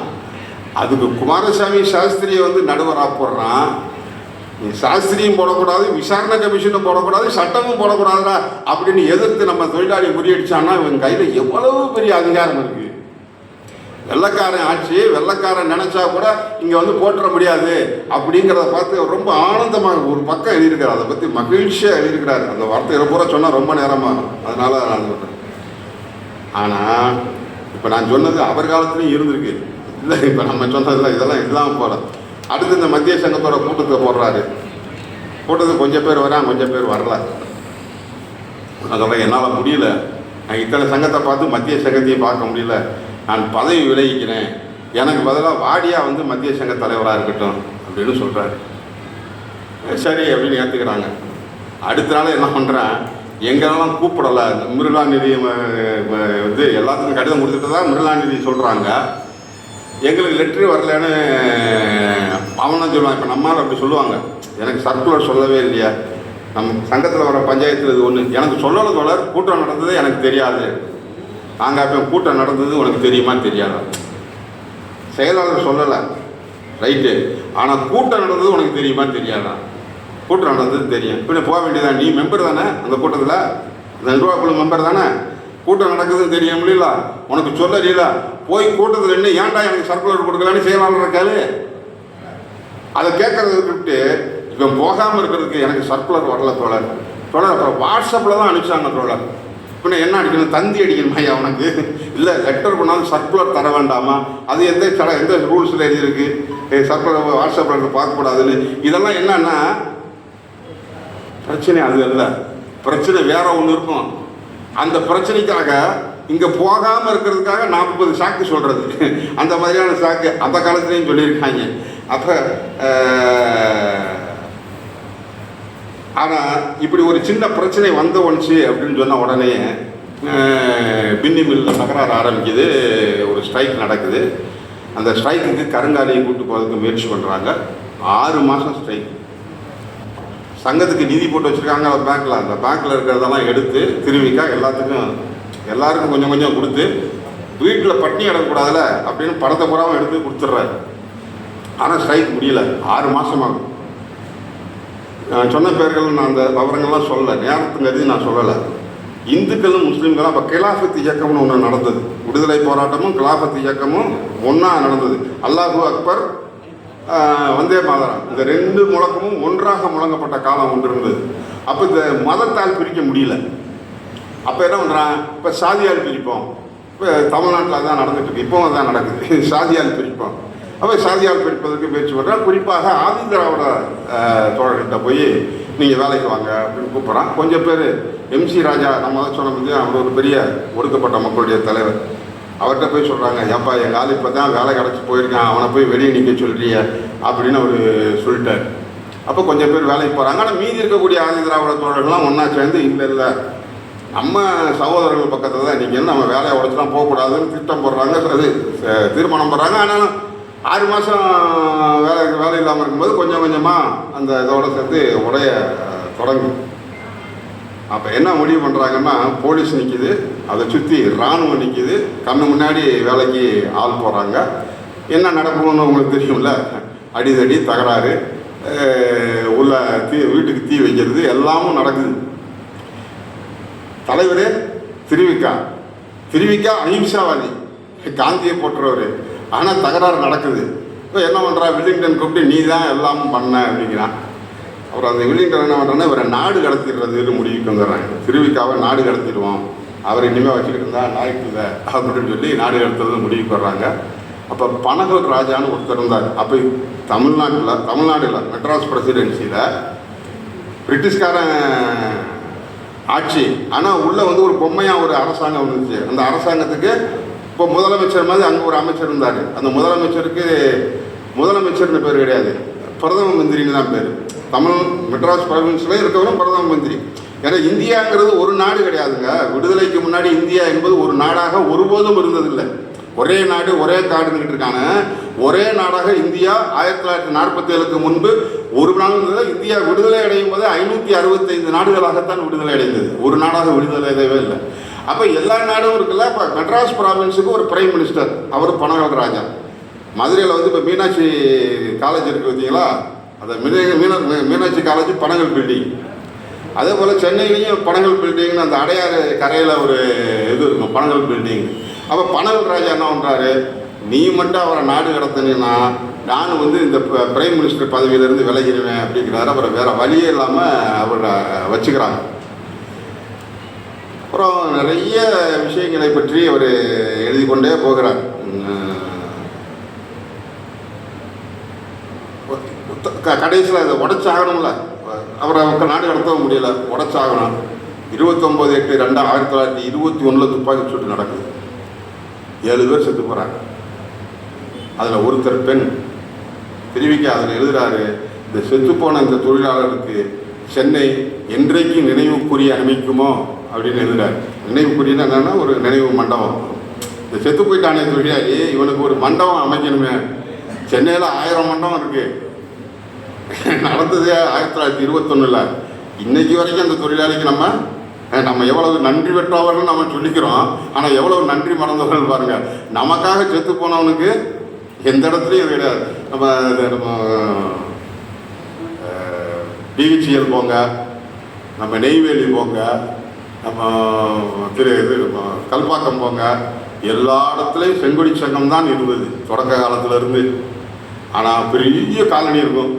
அதுக்கு குமாரசாமி சாஸ்திரியை வந்து நடுவராக போடுறான். நீ சாஸ்திரியும் போடக்கூடாது, விசாரணை கமிஷனும் போடக்கூடாது, சட்டமும் போடக்கூடாதுடா அப்படின்னு எதிர்த்து நம்ம தொழிலாளி முறியடிச்சான்னா இவன் கையில் எவ்வளவு பெரிய அதிகாரம் இருக்குது. வெள்ளைக்காரன் ஆட்சி, வெள்ளைக்காரன் நினச்சா கூட இங்கே வந்து போட்டுற முடியாது அப்படிங்கிறத பார்த்து ரொம்ப ஆனந்தமாக ஒரு பக்கம் எழுதியிருக்கிறார். அதை பற்றி மகிழ்ச்சியாக எழுதியிருக்கிறார். அந்த வார்த்தைகளை பூரா சொன்னால் ரொம்ப நேரமாகும், அதனால நான் சொல்கிறேன். ஆனால் இப்போ நான் சொன்னது அவர் காலத்துலேயும் இருந்திருக்கு. இல்லை இப்போ நம்ம சொன்னதில்ல, இதெல்லாம் இல்லாமல் போகல. அடுத்து இந்த மத்திய சங்கத்தோட கூட்டத்தை போடுறாரு. கூட்டத்துக்கு கொஞ்சம் பேர் வரான், கொஞ்சம் பேர் வரல. நான் சொல்கிறேன், என்னால் முடியல, நான் இத்தனை சங்கத்தை பார்த்து மத்திய சங்கத்தையும் பார்க்க முடியல, நான் பதவி விலகிக்கிறேன், எனக்கு பதிலாக வாடியாக வந்து மத்திய சங்க தலைவராக இருக்கட்டும் அப்படின்னு சொல்கிறாரு. சரி அப்படின்னு ஏற்றுக்கிறாங்க. அடுத்த நாள் என்ன பண்ணுறேன், எங்களெல்லாம் கூப்பிடலை, மிருளாநிதி வந்து எல்லாத்துக்கும் கடிதம் கொடுத்துட்டு தான் மிருளாநிதி சொல்கிறாங்க, எங்களுக்கு லெட்ரு வரலன்னு அவனும் சொல்லுவான். இப்போ நம்மளால் அப்படி சொல்லுவாங்க, எனக்கு சர்க்குலர் சொல்லவே இல்லையா, நம்ம சங்கத்தில் வர பஞ்சாயத்தில் இது ஒன்று எனக்கு சொல்லலை தோழர், கூட்டம் நடந்தது எனக்கு தெரியாது. நாங்கள் அப்போ கூட்டம் நடந்தது உனக்கு தெரியுமா தெரியாதா? செயலாளர் சொல்லலை, ரைட்டு, ஆனால் கூட்டம் நடந்தது உனக்கு தெரியுமா தெரியாதா? கூட்டம் நடந்தது தெரியும், பின்ன போக வேண்டியதான், நீ மெம்பர் தானே அந்த கூட்டத்தில், அந்த நிர்வாகக்குழு மெம்பர் தானே, கூட்டம் நடக்குதுன்னு தெரிய முடியல, உனக்கு சொல்லல, போய் கூட்டத்தில் என்ன ஏன்டா எனக்கு சர்க்குலர் கொடுக்கலான்னு செயலாளர் இருக்காது. அதை கேட்கறத விட்டுவிட்டு இப்போ போகாமல் இருக்கிறதுக்கு எனக்கு சர்க்குலர் வரல தோழர். அப்புறம் வாட்ஸ்அப்பில் தான் அனுப்பிச்சாங்க தோழர். பின்ன என்ன அடிக்கணும், தந்தி அடிக்கணுமா அவனுக்கு? இல்லை, லெட்டர் பண்ணாலும் சர்க்குலர் தர வேண்டாமா? அது எந்த ரூல்ஸில் எழுதியிருக்கு, சர்க்குலர் வாட்ஸ்அப்பில் பார்க்கக்கூடாதுன்னு. இதெல்லாம் என்னன்னா பிரச்சனை அது இல்லை, பிரச்சனை வேற ஒன்று இருக்கும். அந்த பிரச்சனைக்காக இங்கே போகாமல் இருக்கிறதுக்காக 40 சாக்கு சொல்கிறது, அந்த மாதிரியான சாக்கு அந்த காலத்துலேயும் சொல்லியிருக்காங்க. அப்போ ஆனால் இப்படி ஒரு சின்ன பிரச்சனை வந்த ஒன்றுச்சு அப்படின்னு சொன்ன உடனே பின்னி மில்லில் தகராறு ஆரம்பிக்குது, ஒரு ஸ்ட்ரைக் நடக்குது. அந்த ஸ்ட்ரைக்குக்கு கருங்காலியை கூட்டு போகிறதுக்கு முயற்சி பண்ணுறாங்க. 6 மாதம் ஸ்ட்ரைக். சங்கத்துக்கு நிதி போட்டு வச்சுருக்காங்க பேங்க்கில், அந்த பேங்க்கில் இருக்கிறதெல்லாம் எடுத்து திருவிக்கா எல்லாருக்கும் கொஞ்சம் கொஞ்சம் கொடுத்து வீட்டில் பட்டினி கிடக்கக்கூடாதுல அப்படின்னு படத்தை பூராவும் எடுத்து கொடுத்துட்றாரு. ஆனால் ஸ்ட்ரைக் முடியல, 6 மாதமாகும். நான் சொன்ன பேர்கள் நான் அந்த விவரங்கள்லாம் சொல்லலை, நேரத்துக்கு கருதி நான் சொல்லலை. இந்துக்களும் முஸ்லீம்களும் அப்போ கிலாஃபத் இயக்கம்னு ஒன்று நடந்தது, விடுதலை போராட்டமும் கிலாஃபத் இயக்கமும் ஒன்றா நடந்தது. அல்லாஹு அக்பர், வந்தே மாதரம், இந்த 2 முழக்கமும் ஒன்றாக முழங்கப்பட்ட காலம் ஒன்று இருந்தது. அப்போ இந்த மதத்தால் பிரிக்க முடியல. அப்போ என்ன பண்ணுறான், இப்போ சாதியால் பிரிப்போம். இப்போ தமிழ்நாட்டில் தான் நடந்துட்டு இருக்கு, இப்போவும் அதான் நடக்குது, சாதியால் பிரிப்போம். அப்போ சாதியால் பிரிப்பதற்கு முயற்சி பண்ணுறான். குறிப்பாக ஆதி திராவிட தோழர்கிட்ட போய் நீங்கள் வேலைக்கு வாங்க அப்படின்னு கூப்பிட்றான். கொஞ்சம் பேர் MC ராஜா, நம்ம சொன்ன முடியும், அவர் ஒரு பெரிய ஒடுக்கப்பட்ட மக்களுடைய தலைவர், அவர்கிட்ட போய் சொல்கிறாங்க, ஏப்பா எங்கள் ஆள் இப்போ தான் வேலை கிடச்சி போயிருக்கான், அவனை போய் வெளியே நிற்க சொல்கிறிய அப்படின்னு அவர் சொல்லிட்டார். அப்போ கொஞ்சம் பேர் வேலைக்கு போகிறாங்க. ஆனால் மீதி இருக்கக்கூடிய ஆதி திராவிட தோழர்கள்லாம் ஒன்றா சேர்ந்து இல்லை நம்ம சகோதரர்கள் பக்கத்தில் தான் நீங்கள் நம்ம வேலையை உடச்சுலாம் போகக்கூடாதுன்னு திட்டம் போடுறாங்க, அது தீர்மானம் போடுறாங்க. ஆனாலும் 6 மாதம் வேலை இல்லாமல் இருக்கும்போது கொஞ்சம் கொஞ்சமாக அந்த இதோட சேர்த்து உடைய தொடங்கும். அப்போ என்ன முடிவு பண்ணுறாங்கன்னா, போலீஸ் நிற்கிது, அதை சுற்றி இராணுவம் நிற்கிது, கண்ணு முன்னாடி வேலைக்கு ஆள் போகிறாங்க. என்ன நடக்கும்னு உங்களுக்கு தெரியும்ல, அடிதடி தகராறு, உள்ள வீட்டுக்கு தீ வைக்கிறது எல்லாமும் நடக்குது. தலைவர் திருவிக்கா அஹிம்சாவாதி, காந்தியை போட்டுறவர். ஆனால் தகராறு நடக்குது. இப்போ என்ன பண்ணுறா, வில்லிங்டன் கூப்பிட்டு நீ தான் எல்லாமும் பண்ண அப்படிங்கிறான். அப்புறம் அந்த வில்லிங்டன் என்ன பண்ணுறேன்னா, இவரை நாடு கடத்திடுறதுன்னு முடிவுக்கு வந்துடுறாங்க. திருவிக்காவை நாடு கடத்திடுவோம், அவர் இனிமேல் வச்சுக்கிட்டு இருந்தா நாய்க்குத அப்படின்னு சொல்லி நாடு கடத்துறது முடிவுக்கு வர்றாங்க. அப்போ பனகல் ராஜான்னு ஒருத்தர் இருந்தார். அப்போ தமிழ்நாட்டில் மெட்ராஸ் பிரசிடென்சியில் பிரிட்டிஷ்காரன் ஆட்சி. ஆனால் உள்ளே வந்து ஒரு பொம்மையாக ஒரு அரசாங்கம் இருந்துச்சு. அந்த அரசாங்கத்துக்கு இப்போ முதலமைச்சர் மாதிரி அங்கே ஒரு அமைச்சர் இருந்தார். அந்த முதலமைச்சருக்கு முதலமைச்சர்னு பேர் கிடையாது, பிரதம மந்திரின்னு தான் பேர். மெட்ராஸ் ப்ரொவின்ஸில் இருக்கவரும் பிரதம மந்திரி. ஏன்னா இந்தியாங்கிறது ஒரு நாடு கிடையாதுங்க. விடுதலைக்கு முன்னாடி இந்தியா என்பது ஒரு நாடாக ஒருபோதும் இருந்ததில்லை. ஒரே நாடு ஒரே காடுங்கிட்டு இருக்காங்க. ஒரே நாடாக இந்தியா 1947க்கு முன்பு ஒரு நாள் இந்தியா விடுதலை அடையும் போது 565 நாடுகளாகத்தான் விடுதலை அடைந்தது. ஒரு நாடாக விடுதலை அடையவே இல்லை. அப்போ எல்லா நாடும் இருக்குல்ல. இப்போ மெட்ராஸ் ப்ராவின்ஸுக்கு ஒரு பிரைம் மினிஸ்டர், அவர் பனகல் ராஜா. மதுரையில் வந்து இப்போ மீனாட்சி காலேஜ் இருக்குது பார்த்தீங்களா, அந்த மீனாட்சி காலேஜ் பனகல் பில்டிங். அதே போல் சென்னையிலையும் பனகல் பில்டிங்னு அந்த அடையாறு கரையில் ஒரு இது இருக்கும், பனகல் பில்டிங். அப்போ பனகல் ராஜா என்ன பண்ணுறாரு, நீ மட்டும் அவரை நாடு கடத்தினா நான் வந்து இந்த பிரைம் மினிஸ்டர் பதவியிலேருந்து விலகிடுவேன் அப்படிங்கிறாரு. அப்புறம் வேறு வழியே இல்லாமல் அவரை வச்சுக்கிறாங்க. அப்புறம் நிறைய விஷயங்களை பற்றி அவர் எழுதி கொண்டே போகிறார். கடைசியில் அதை உடைச்சாகணும்ல, அவரை நாடு கடத்தவும் முடியல, உடைச்சாகணும். 29/8/1921 துப்பாக்கி சூட்டு நடக்குது. 7 பேர் செத்து போகிறாங்க. அதில் ஒருத்தர் பெண். திருவிக்க அதில் எழுதுகிறாரு, இந்த செத்துப்போன இந்த தொழிலாளருக்கு சென்னை என்றைக்கு நினைவுக்குரிய அமைக்குமோ அப்படின்னு எழுதுகிறார். நினைவுக்குரியன்னு என்னன்னா ஒரு நினைவு மண்டபம். இந்த செத்து போயிட்டானே தொழிலாளி, இவனுக்கு ஒரு மண்டபம் அமைக்கணுமே. சென்னையில் 1000 மண்டபம் இருக்குது. நடந்தது 1921. இன்னைக்கு வரைக்கும் அந்த தொழிலாளிக்கு நம்ம எவ்வளவு நன்றி பெற்றவர்கள் நம்ம சொல்லிக்கிறோம். ஆனால் எவ்வளவு நன்றி மறந்தவர்கள் பாருங்கள். நமக்காக செத்து போனவனுக்கு எந்த இடத்துலையும் கிடையாது. நம்ம டிவிசிஎல் போங்க, நம்ம நெய்வேலி போங்க, நம்ம கல்பாக்கம் போங்க, எல்லா இடத்துலையும் செங்கொடி சங்கம் தான் இருந்தது தொடக்க காலத்திலேருந்து. ஆனால் பெரிய காலனி இருக்கும்.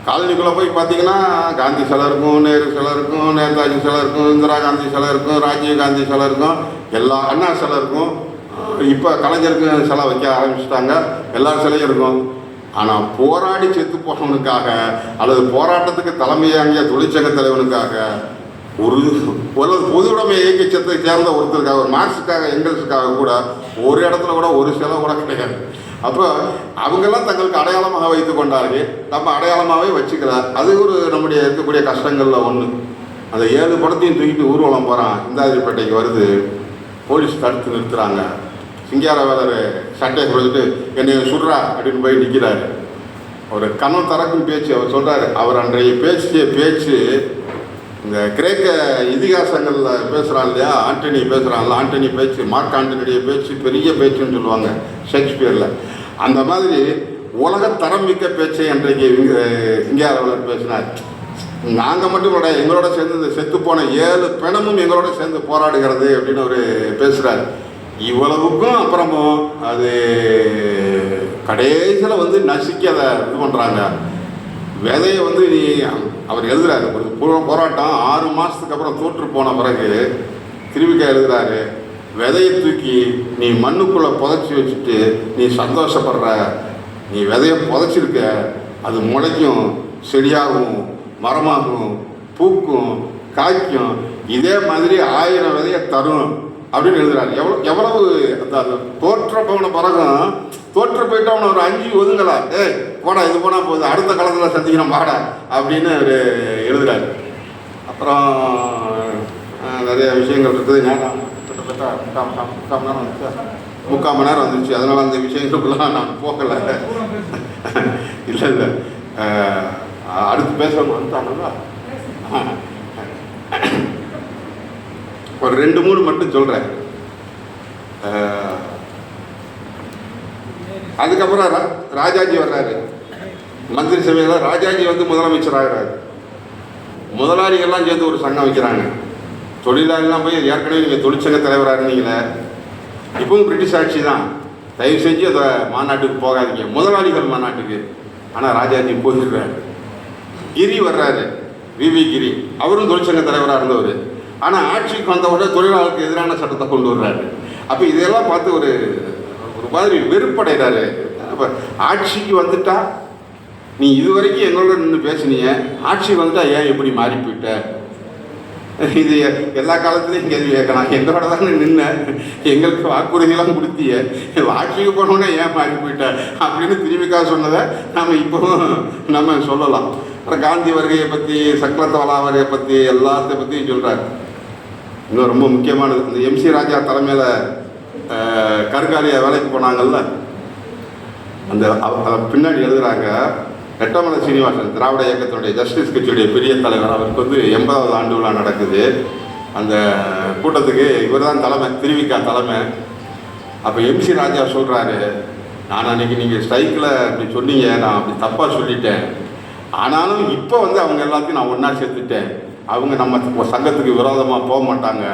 காலனிக்குள்ளே போய் பார்த்தீங்கன்னா காந்தி சிலை இருக்கும், நேரு சிலை இருக்கும், நேதாஜி சிலை இருக்கும், இந்திரா காந்தி சிலை இருக்கும், ராஜீவ் காந்தி சிலை இருக்கும், எல்லா அண்ணா சிலை இருக்கும். இப்போ கலைஞருக்கு சிலை வைக்க ஆரம்பிச்சிட்டாங்க, எல்லா சிலையும் இருக்கும். ஆனால் போராடி செத்து போனவனுக்காக அல்லது போராட்டத்துக்கு தலைமையாங்கிய தொழிற்சங்க தலைவனுக்காக ஒரு பொது உடைமை இயக்கத்தை சேர்ந்த ஒருத்தருக்காக, ஒரு மார்க்ஸுக்காக எங்கல்ஸுக்காக கூட ஒரு இடத்துல கூட ஒரு சிலை கூட கிடையாது. அப்போ அவங்கெல்லாம் தங்களுக்கு அடையாளமாக வைத்து கொண்டார்கள். நம்ம அடையாளமாகவே வச்சுக்கிறார். அது ஒரு நம்முடைய இருக்கக்கூடிய கஷ்டங்களில் ஒன்று. அந்த 7 படத்தையும் தூக்கிட்டு ஊர்வலம் போகிறான். இந்தாதிரிப்பேட்டைக்கு வருது. போலீஸ் தடுத்து நிறுத்துகிறாங்க. சிங்காரவேலர் சட்டையை கொடுத்துட்டு என்னை சுடுறா அப்படின்னு போய் நிற்கிறாரு. அவர் கணம் தரக்கும் பேச்சு. அவர் சொல்கிறார், அவர் அன்றைய பேச்சு இந்த கிரேக்க இதிகாசங்களில் பேசுகிறான் இல்லையா, ஆண்டனி பேசுகிறான்ல, ஆண்டனி பேச்சு, மார்க் ஆண்டனியுடைய பேச்சு பெரிய பேச்சுன்னு சொல்லுவாங்க ஷேக்ஸ்பியரில். அந்த மாதிரி உலக தரம் மிக்க பேச்சை அன்றைக்கு சிங்காரவேலர் பேசினார். நாங்கள் மட்டும் கூட எங்களோட சேர்ந்து இந்த செத்துப்போன 7 பிணமும் எங்களோட சேர்ந்து போராடுகிறது அப்படின்னு அவர் பேசுகிறார். இவ்வளவுக்கும் அப்புறமும் அது கடைசியில் நசுக்கி அதை இது பண்ணுறாங்க. விதையை நீ அவர் எழுதுறாரு, ஒரு போராட்டம் 6 மாதத்துக்கு அப்புறம் தோற்று போன பிறகு திருவிக்கா எழுதுறாரு, விதையை தூக்கி நீ மண்ணுக்குள்ளே புதைச்சி வச்சுட்டு நீ சந்தோஷப்படுற, நீ விதையை புதைச்சிருக்க, அது முளைக்கும், செடியாகும், மரமாகும், பூக்கும், காய்க்கும், இதே மாதிரி 1000 விதையை தரும் அப்படின்னு எழுதுறாரு. எவ்வளவு அந்த தோற்ற போன பிறகும் தோற்று போயிட்டவன ஒரு 5 ஒதுங்கலா, போடா இது போனால் போகுது, அடுத்த காலத்தில் சந்திக்கணும் வாடா அப்படின்னு அவர் எழுதுறாரு. அப்புறம் நிறைய விஷயங்கள் இருக்குது. நேரம் கிட்டத்தட்ட 3/4 மணி நேரம் வந்துச்சு. அதனால் அந்த விஷயங்களுக்குலாம் நான் போகலை. இல்லை அடுத்து பேச வந்துட்டாங்களா? ஒரு 2-3 மட்டும் சொல்கிறேன். அதுக்கப்புறம் ராஜாஜி வர்றாரு. மந்திரி சபையில் ராஜாஜி முதலமைச்சர் ஆகிறாரு. முதலாளிகள்லாம் சேர்ந்து ஒரு சங்கம் வைக்கிறாங்க. தொழிலாளிலாம் போய் ஏற்கனவே நீங்கள் தொழிற்சங்க தலைவராக இருந்தீங்களே, இப்பவும் பிரிட்டிஷ் ஆட்சி தான், தயவு செஞ்சு அதை மாநாட்டுக்கு போகாதீங்க, முதலாளிகள் மாநாட்டுக்கு. ஆனால் ராஜாஜி போயிடுறாரு. கிரி வர்றாரு, விவி கிரி, அவரும் தொழிற்சங்க தலைவராக இருந்தவர். ஆனால் ஆட்சிக்கு வந்தவுடனே தொழிலாளருக்கு எதிரான சட்டத்தை கொண்டு வர்றாரு. அப்போ இதெல்லாம் பார்த்து ஒரு மாதிரி வெறுப்படைகிறாரு. அப்போ ஆட்சிக்கு வந்துட்டா நீ இதுவரைக்கும் எங்களோட நின்று பேசுனீங்க, ஆட்சி வந்துட்டா ஏன் எப்படி மாறி போயிட்ட? இது எல்லா காலத்துலேயும் கேள்வி கேட்கலாம். எங்களோட தானே நின்ன, எங்களுக்கு வாக்குறுதியெல்லாம் கொடுத்திய, ஆட்சிக்கு போனோன்னே ஏன் மாறி போயிட்ட அப்படின்னு திருவிக்கா சொன்னதை நாம் இப்போவும் நம்ம சொல்லலாம். அப்புறம் காந்தி வருகையை பற்றி, சக்கரத்தவலா வருகையை பற்றி, எல்லாத்தையும் பற்றியும் சொல்கிறார். இன்னும் ரொம்ப முக்கியமானது, இந்த MC ராஜா தலைமையில் கருங்காலியை வேலைக்கு போனாங்கல்ல, அந்த பின்னாடி எழுதுகிறாங்க, ரெட்டமலை சீனிவாசன் திராவிட இயக்கத்தினுடைய ஜஸ்டிஸ் கட்சியுடைய பெரிய தலைவர், அவருக்கு 80வது ஆண்டு விழா நடக்குது. அந்த கூட்டத்துக்கு இவர் தான் தலைமை, திருவிக்கா தலைமை. அப்போ MC ராஜா சொல்கிறாரு, நான் அன்றைக்கி நீங்கள் ஸ்ட்ரைக்கில் அப்படி சொன்னீங்க, நான் அப்படி தப்பாக சொல்லிட்டேன், ஆனாலும் இப்போ அவங்க எல்லாத்தையும் நான் ஒன்றா சேர்த்துட்டேன், அவங்க நம்ம சங்கத்துக்கு விரோதமாக போக மாட்டாங்க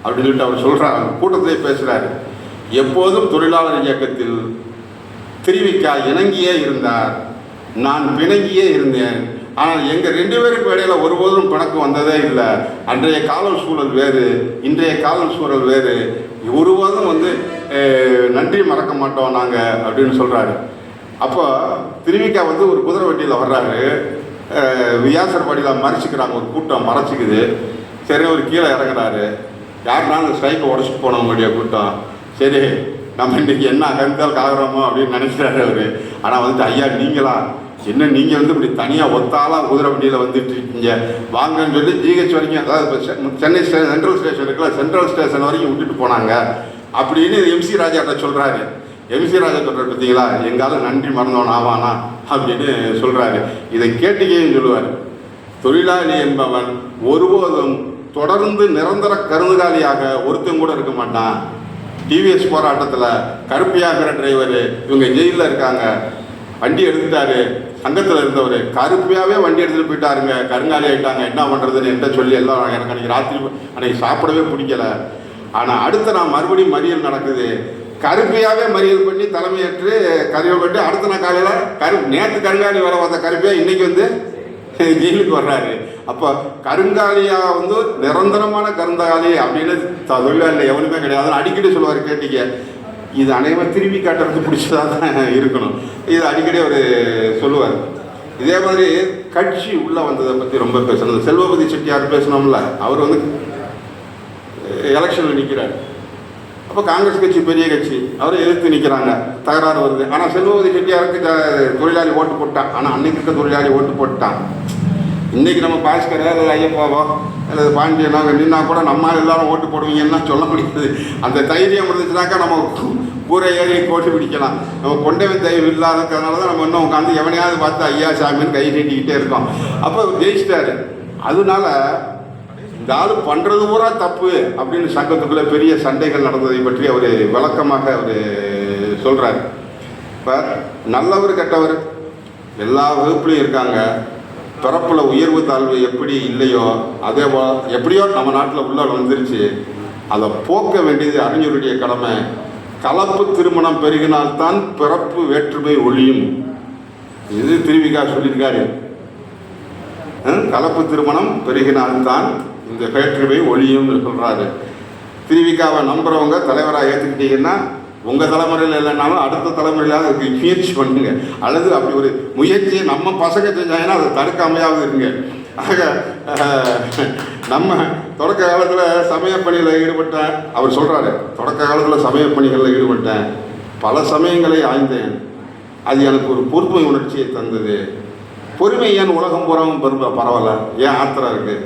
அப்படின்னு சொல்லிட்டு அவர் சொல்கிறாங்க. கூட்டத்திலே பேசுகிறாரு, எப்போதும் தொழிலாளர் இயக்கத்தில் திருவிக்கா இணங்கியே இருந்தார், நான் பிணங்கியே இருந்தேன், ஆனால் எங்கள் 2 பேருக்கு இடையில ஒருபோதும் பிணக்கு வந்ததே இல்லை. அன்றைய கால சூழல் வேறு, இன்றைய கால சூழல் வேறு. ஒருபோதும் நன்றி மறக்க மாட்டோம் நாங்கள் அப்படின்னு சொல்கிறாரு. அப்போ திருவிக்கா ஒரு குதிரை வண்டியில் வர்றாரு. வியாசர்பாடியில் மறைச்சிக்கிறாங்க, ஒரு கூட்டம் மறைச்சிக்குது. சரி, ஒரு கீழே இறங்குறாரு. யாருன்னா அந்த ஸ்ட்ரைக்கை உடச்சிட்டு போனவங்களுடைய கூட்டம். சரி, நம்ம இன்றைக்கி என்ன கருத்தால் காகிறோமோ அப்படின்னு நினைக்கிறாரு அவர். ஆனால் ஐயா நீங்களா என்ன, நீங்கள் இப்படி தனியாக ஒத்தாலாம் குதிரை வண்டியில் வந்துட்டு இருக்கீங்க, வாங்கன்னு சொல்லி ஜிஹெச் வரைக்கும், அதாவது சென்னை சென்ட்ரல் ஸ்டேஷன் இருக்குல்ல, சென்ட்ரல் ஸ்டேஷன் வரைக்கும் விட்டுட்டு போனாங்க அப்படின்னு எம்சி ராஜாட்ட சொல்கிறாரு. எம்சி ராஜா சொல்கிறார், பார்த்தீங்களா எங்காலும் நன்றி மறந்தவன் ஆவானா அப்படின்னு சொல்கிறாரு. இதை கேட்டுக்கேன்னு சொல்லுவார். தொழிலாளி என்பவன் ஒருபோதும் தொடர்ந்து நிரந்தர கருதுகாலியாக ஒருத்தன் கூட இருக்க மாட்டான். டிவிஎஸ் போராட்டத்தில் கருப்பியாகிற டிரைவர் இவங்க ஜெயிலில் இருக்காங்க, வண்டி எடுத்துட்டாரு, சங்கத்தில் இருந்தவர் கருப்பியாகவே வண்டி எடுத்துகிட்டு போயிட்டாருங்க, கருங்காலி ஆகிட்டாங்க, என்ன பண்ணுறதுன்னு என்கிட்ட சொல்லி எல்லாம் எனக்கு அன்றைக்கி ராத்திரி அன்றைக்கி சாப்பிடவே பிடிக்கல. ஆனால் அடுத்து நான் மறுபடியும் மறியல் நடக்குது, கருப்பியாகவே மறியல் பண்ணி தலைமையேற்று கருவை பட்டு அடுத்த நான் காலையில் நேற்று கருங்காலி வேலை பார்த்த கருப்பியாக இன்றைக்கி ஜெயிலுக்கு வர்றாரு. அப்போ கருங்காலியாக நிரந்தரமான கருங்காலி அப்படின்னு தொழிலாளியில் எவனுமே கிடையாது. அடிக்கடி சொல்லுவார், கேட்டீங்க இது அனைவரும் திரும்பி காட்டுறதுக்கு பிடிச்சதாக தான் இருக்கணும். இது அடிக்கடி அவர் சொல்லுவார். இதே மாதிரி கட்சி உள்ளே வந்ததை பற்றி ரொம்ப பேசணும். செல்வபதி செட்டியார் பேசணும்ல, அவர் எலெக்ஷனில் நிற்கிறார். அப்போ காங்கிரஸ் கட்சி பெரிய கட்சி, அவரை எதிர்த்து நிற்கிறாங்க, தகராறு வருது. ஆனால் செல்வபதி செட்டியாருக்கு தொழிலாளி ஓட்டு போட்டான். ஆனால் அன்னைக்கு இருக்க தொழிலாளி ஓட்டு போட்டான். இன்றைக்கி நம்ம பாஸ்கரை அல்லது ஐயப்பாவோ அல்லது பாண்டியனோ அங்கே நின்னா கூட நம்மளால் எல்லாரும் ஓட்டு போடுவீங்கன்னா சொல்ல முடியாது. அந்த தைரியம் இருந்துச்சுனாக்கா நம்ம கூரை ஏறி கோட்டு பிடிக்கலாம். நம்ம கொண்டவன் தயவு இல்லாததுனால தான் நம்ம இன்னும் உட்காந்து எவனையாவது பார்த்து ஐயா சாமின்னு கை நீட்டிக்கிட்டே இருக்கோம். அப்போ ஜெயிச்சிட்டாரு. அதனால இந்த ஆள் பண்ணுறது பூரா தப்பு அப்படின்னு சங்கத்துக்குள்ளே பெரிய சண்டைகள் நடந்ததை பற்றி அவர் விளக்கமாக அவர் சொல்கிறார். இப்போ நல்லவர் கெட்டவர் எல்லா வகுப்புலையும் இருக்காங்க. பிறப்பில் உயர்வு தாழ்வு எப்படி இல்லையோ அதே போல் எப்படியோ நம்ம நாட்டில் உள்ள வந்துருச்சு. அதை போக்க வேண்டியது அறிஞருடைய கடமை. கலப்பு திருமணம் பெருகினால்தான் பிறப்பு வேற்றுமை ஒழியும். இது திருவிக்கா சொல்லியிருக்காரு. கலப்பு திருமணம் பெருகினால்தான் இந்த வேற்றுமை ஒழியும்னு சொல்கிறாரு. திருவிக்காவை நம்புகிறவங்க தலைவராக ஏற்றுக்கிட்டீங்கன்னா உங்கள் தலைமுறையில் இல்லைனாலும் அடுத்த தலைமுறையில் அதுக்கு முயற்சி பண்ணுங்க. அல்லது அப்படி ஒரு முயற்சியை நம்ம பசங்க செஞ்சாங்கன்னா அதை தடுக்காமையாவது இருங்க. ஆக நம்ம தொடக்க காலத்தில் சமயப்பணியில் ஈடுபட்டேன். அவர் சொல்கிறாரு, தொடக்க காலத்தில் சமயப்பணிகளில் ஈடுபட்டேன், பல சமயங்களை ஆய்ந்தேன், அது எனக்கு ஒரு பொறுமை உணர்ச்சியை தந்தது. பொறுமை ஏன் உலகம் பூராவும் பரவாயில்ல, ஏன் ஆத்திரம் இருக்குது?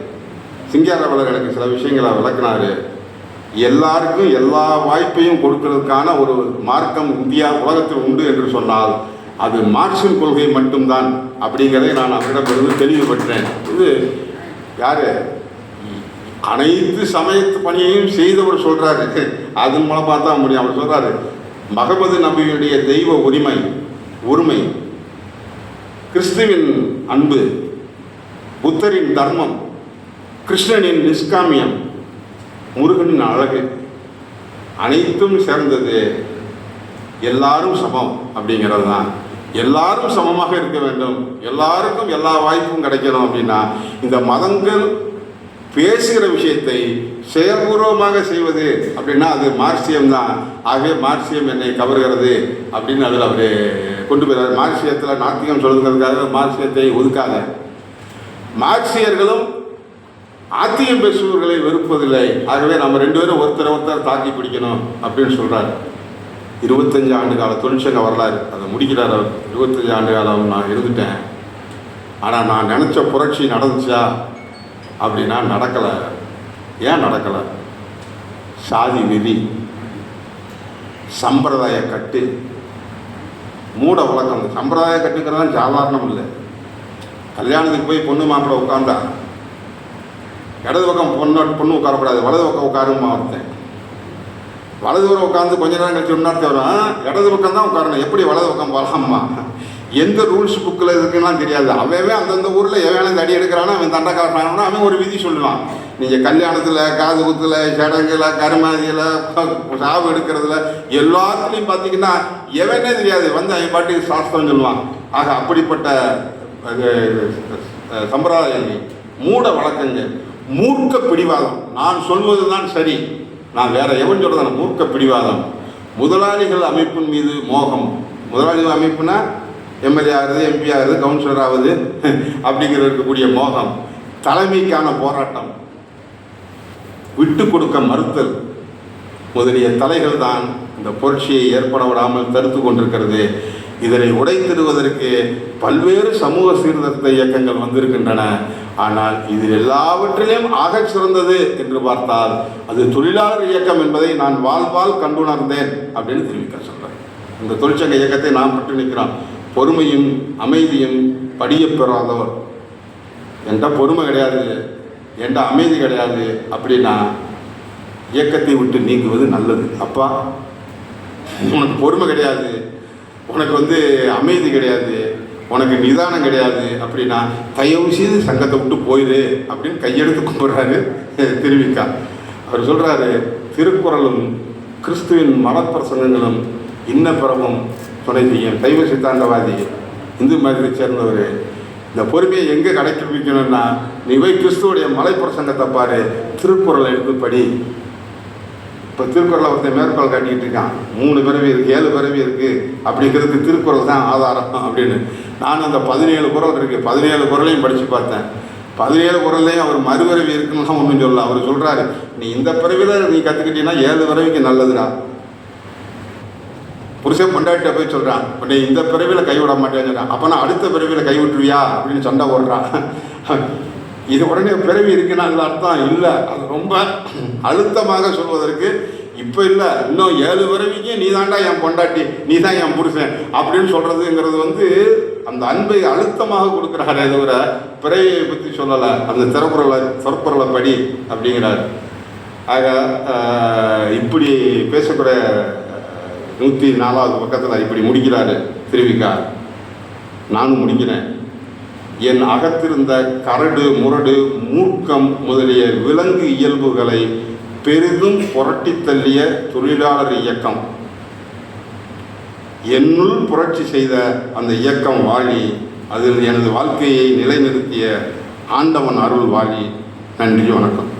சிங்காரவலர் எனக்கு சில விஷயங்களை விளக்குனார். எல்லாருக்கும் எல்லா வாய்ப்பையும் கொடுக்கறதுக்கான ஒரு மார்க்கம் இந்தியா உலகத்தில் உண்டு என்று சொன்னால் அது மார்க்சின் கொள்கை மட்டும்தான் அப்படிங்கிறதை நான் அவரிடமிருந்து தெளிவுபட்டேன். இது யார்? அனைத்து சமயத்து பணியையும் செய்தவர் சொல்கிறாரு. அதன் மூலமாக தான் முடியும். அவர் சொல்கிறாரு, மகமது நபியுடைய தெய்வ உரிமை, கிறிஸ்துவின் அன்பு, புத்தரின் தர்மம், கிருஷ்ணனின் நிஷ்காமியம், முருகனின் அழகு, அனைத்தும் சேர்ந்தது எல்லாரும் சமம் அப்படிங்கிறது தான். எல்லாரும் சமமாக இருக்க வேண்டும், எல்லாருக்கும் எல்லா வாய்ப்பும் கிடைக்கணும். அப்படின்னா இந்த மதங்கள் பேசுகிற விஷயத்தை செயல்பூர்வமாக செய்வது அப்படின்னா அது மார்க்சியம் தான். ஆகவே மார்க்சியம் என்னை கவர்கிறது அப்படின்னு அதில் அவர் கொண்டு போகிறார். மார்க்சியத்தில் நாத்திகம் சொல்லுங்கிறதுக்காக மார்க்சியத்தை ஒதுக்காத. மார்க்சியர்களும் ஆத்தியம் பேசுபவர்களை வெறுப்பதில்லை. ஆகவே நம்ம 2 பேரும் ஒருத்தர் தாக்கி பிடிக்கணும் அப்படின்னு சொல்கிறார். 25 ஆண்டு கால தொழிற்சங்க வரலாறு அதை முடிக்கிறார் அவர். 25 ஆண்டு காலம் நான் இருந்துட்டேன், ஆனால் நான் நினச்ச புரட்சி நடந்துச்சா அப்படின்னா நடக்கலை. ஏன் நடக்கலை? சாதி விதி, சம்பிரதாய கட்டு, மூட வழக்கம். அந்த சம்பிரதாய கட்டுக்கிறதான் சாதாரணம் இல்லை. கல்யாணத்துக்கு போய் பொண்ணு மாப்பிள்ளை உட்காந்தா இடது பக்கம் பொண்ணு உட்காரக்கூடாது, வலது பக்கம் உட்காருமா ஒருத்தன். வலது பக்கம் உட்காந்து கொஞ்ச நேரம் கழிச்சு இன்னொருத்த வரும், இடது பக்கம் தான் உட்காரணும். எப்படி வலது பக்கம் போகலாமா? எந்த ரூல்ஸ் புக்கில் இருக்குன்னா தெரியாது. அவன் அந்தந்த ஊரில் எவன் அடி எடுக்கிறானோ அவன் தண்டக்காரனா அவன் ஒரு விதி சொல்லுவான். நீங்கள் கல்யாணத்தில், காது குத்தில், சடங்குல, கருமாதியில், சாவு எடுக்கிறதுல எல்லாத்துலேயும் பார்த்தீங்கன்னா எவனே தெரியாது, அவன் பாட்டுக்கு சாஸ்திரம் சொல்லுவான். ஆக அப்படிப்பட்ட சம்பிரதாயங்கள், மூட வழக்கங்கள், மூர்க்க பிடிவாதம். நான் சொல்வது தான் சரி, நான் வேற எவன் சொல்றதான மூர்க்க பிடிவாதம். முதலாளிகள் அமைப்பின் மீது மோகம். முதலாளிகள் அமைப்புனா எம்எல்ஏ ஆகுது, எம்பி ஆகுது, கவுன்சிலர் ஆகுது அப்படிங்கிற இருக்கக்கூடிய மோகம். தலைமைக்கான போராட்டம், விட்டு கொடுக்க மறுத்தல் முதலிய தலைகள் தான் இந்த புரட்சியை ஏற்பட விடாமல் தடுத்து கொண்டிருக்கிறது. இதனை உடைத்திடுவதற்கு பல்வேறு சமூக சீர்திருத்த இயக்கங்கள் வந்திருக்கின்றன. ஆனால் இதில் எல்லாவற்றிலும் ஆகச் சிறந்தது என்று பார்த்தால் அது தொழிலாளர் இயக்கம் என்பதை நான் வாழ்வால் கண்டுணர்ந்தேன் அப்படின்னு தெரிவிக்க சொல்றேன். இந்த தொழிற்சங்க இயக்கத்தை நாம் பற்றி நிற்கிறோம். பொறுமையும் அமைதியும் படிய பெறாதவர். என்கிட்ட பொறுமை கிடையாது, என்கிட்ட அமைதி கிடையாது அப்படின்னா இயக்கத்தை விட்டு நீங்குவது நல்லது. அப்பா, உனக்கு பொறுமை கிடையாது, உனக்கு அமைதி கிடையாது, உனக்கு நிதானம் கிடையாது அப்படின்னா தயவு செய்து சங்கத்தை விட்டு போயிரு அப்படின்னு கையெடுத்து கும்பிட்றாரு திருவிக்கா. அவர் சொல்கிறாரு, திருக்குறளும் கிறிஸ்துவின் மதப்பிரசங்கங்களும் இன்ன பிறவும் துணை செய்யும். சைவ சித்தாந்தவாதி, இந்து மதத்தை சேர்ந்தவர். இந்த பொறுமையை எங்கே கடைப்பிடிக்கணும்னா, நீ போய் கிறிஸ்துவோடைய மலைப்பிரசங்கத்தை பாரு, திருக்குறளை எடுத்து படி. இப்போ திருக்குறளை ஒருத்தர் மேற்கோள் காட்டிக்கிட்டு இருக்கான், 3 பிறவி இருக்குது, 7 பிறவி இருக்குது அப்படிங்கிறதுக்கு திருக்குறள் தான் ஆதாரம் அப்படின்னு. நான் அந்த 17 குறள் இருக்குது, 17 குறளையும் படித்து பார்த்தேன். 17 குறள்லையும் அவர் மறுபிறவி இருக்குன்னு ஒன்றும் சொல்லல. அவர் சொல்கிறாரு, நீ இந்த பிறவியில் நீ கற்றுக்கிட்டீங்கன்னா 7 பிறவிக்கு நல்லதுடா. புருஷன் பொண்டாட்டிட்ட போய் சொல்கிறான், நீ இந்த பிறவியில் கைவிட மாட்டேங்கிறான், அப்போ நான் அடுத்த பிறவியில் கைவிட்டுருவியா அப்படின்னு சண்டை போடுறான். இது உடனே பிறவி இருக்குன்னா அந்த அர்த்தம் இல்லை. அது ரொம்ப அழுத்தமாக சொல்வதற்கு இப்போ இல்லை, இன்னும் 7 பிறவிக்கு நீ தாண்டா என் பொண்டாட்டி, நீ தான் என் புருஷன் அப்படின்னு சொல்கிறதுங்கிறது அந்த அன்பை அழுத்தமாக கொடுக்குறாரே தவிர பிறவியை பற்றி சொல்லலை. அந்த சொற்குறளை படி அப்படிங்கிறார். ஆக இப்படி பேசக்கூடிய 104வது பக்கத்தில் இப்படி முடிக்கிறாரு திருவிக்கா. நானும் முடிக்கிறேன். என் அகத்திருந்த கரடு முரடு மூர்க்கம் முதலிய விலங்கு இயல்புகளை பெரிதும் புரட்டி தள்ளிய தொழிலாளர் இயக்கம், என்னுள் புரட்சி செய்த அந்த இயக்கம் வாழி, அதில் எனது வாழ்க்கையை நிலைநிறுத்திய ஆண்டவன் அருள் வாழி. நன்றி, வணக்கம்.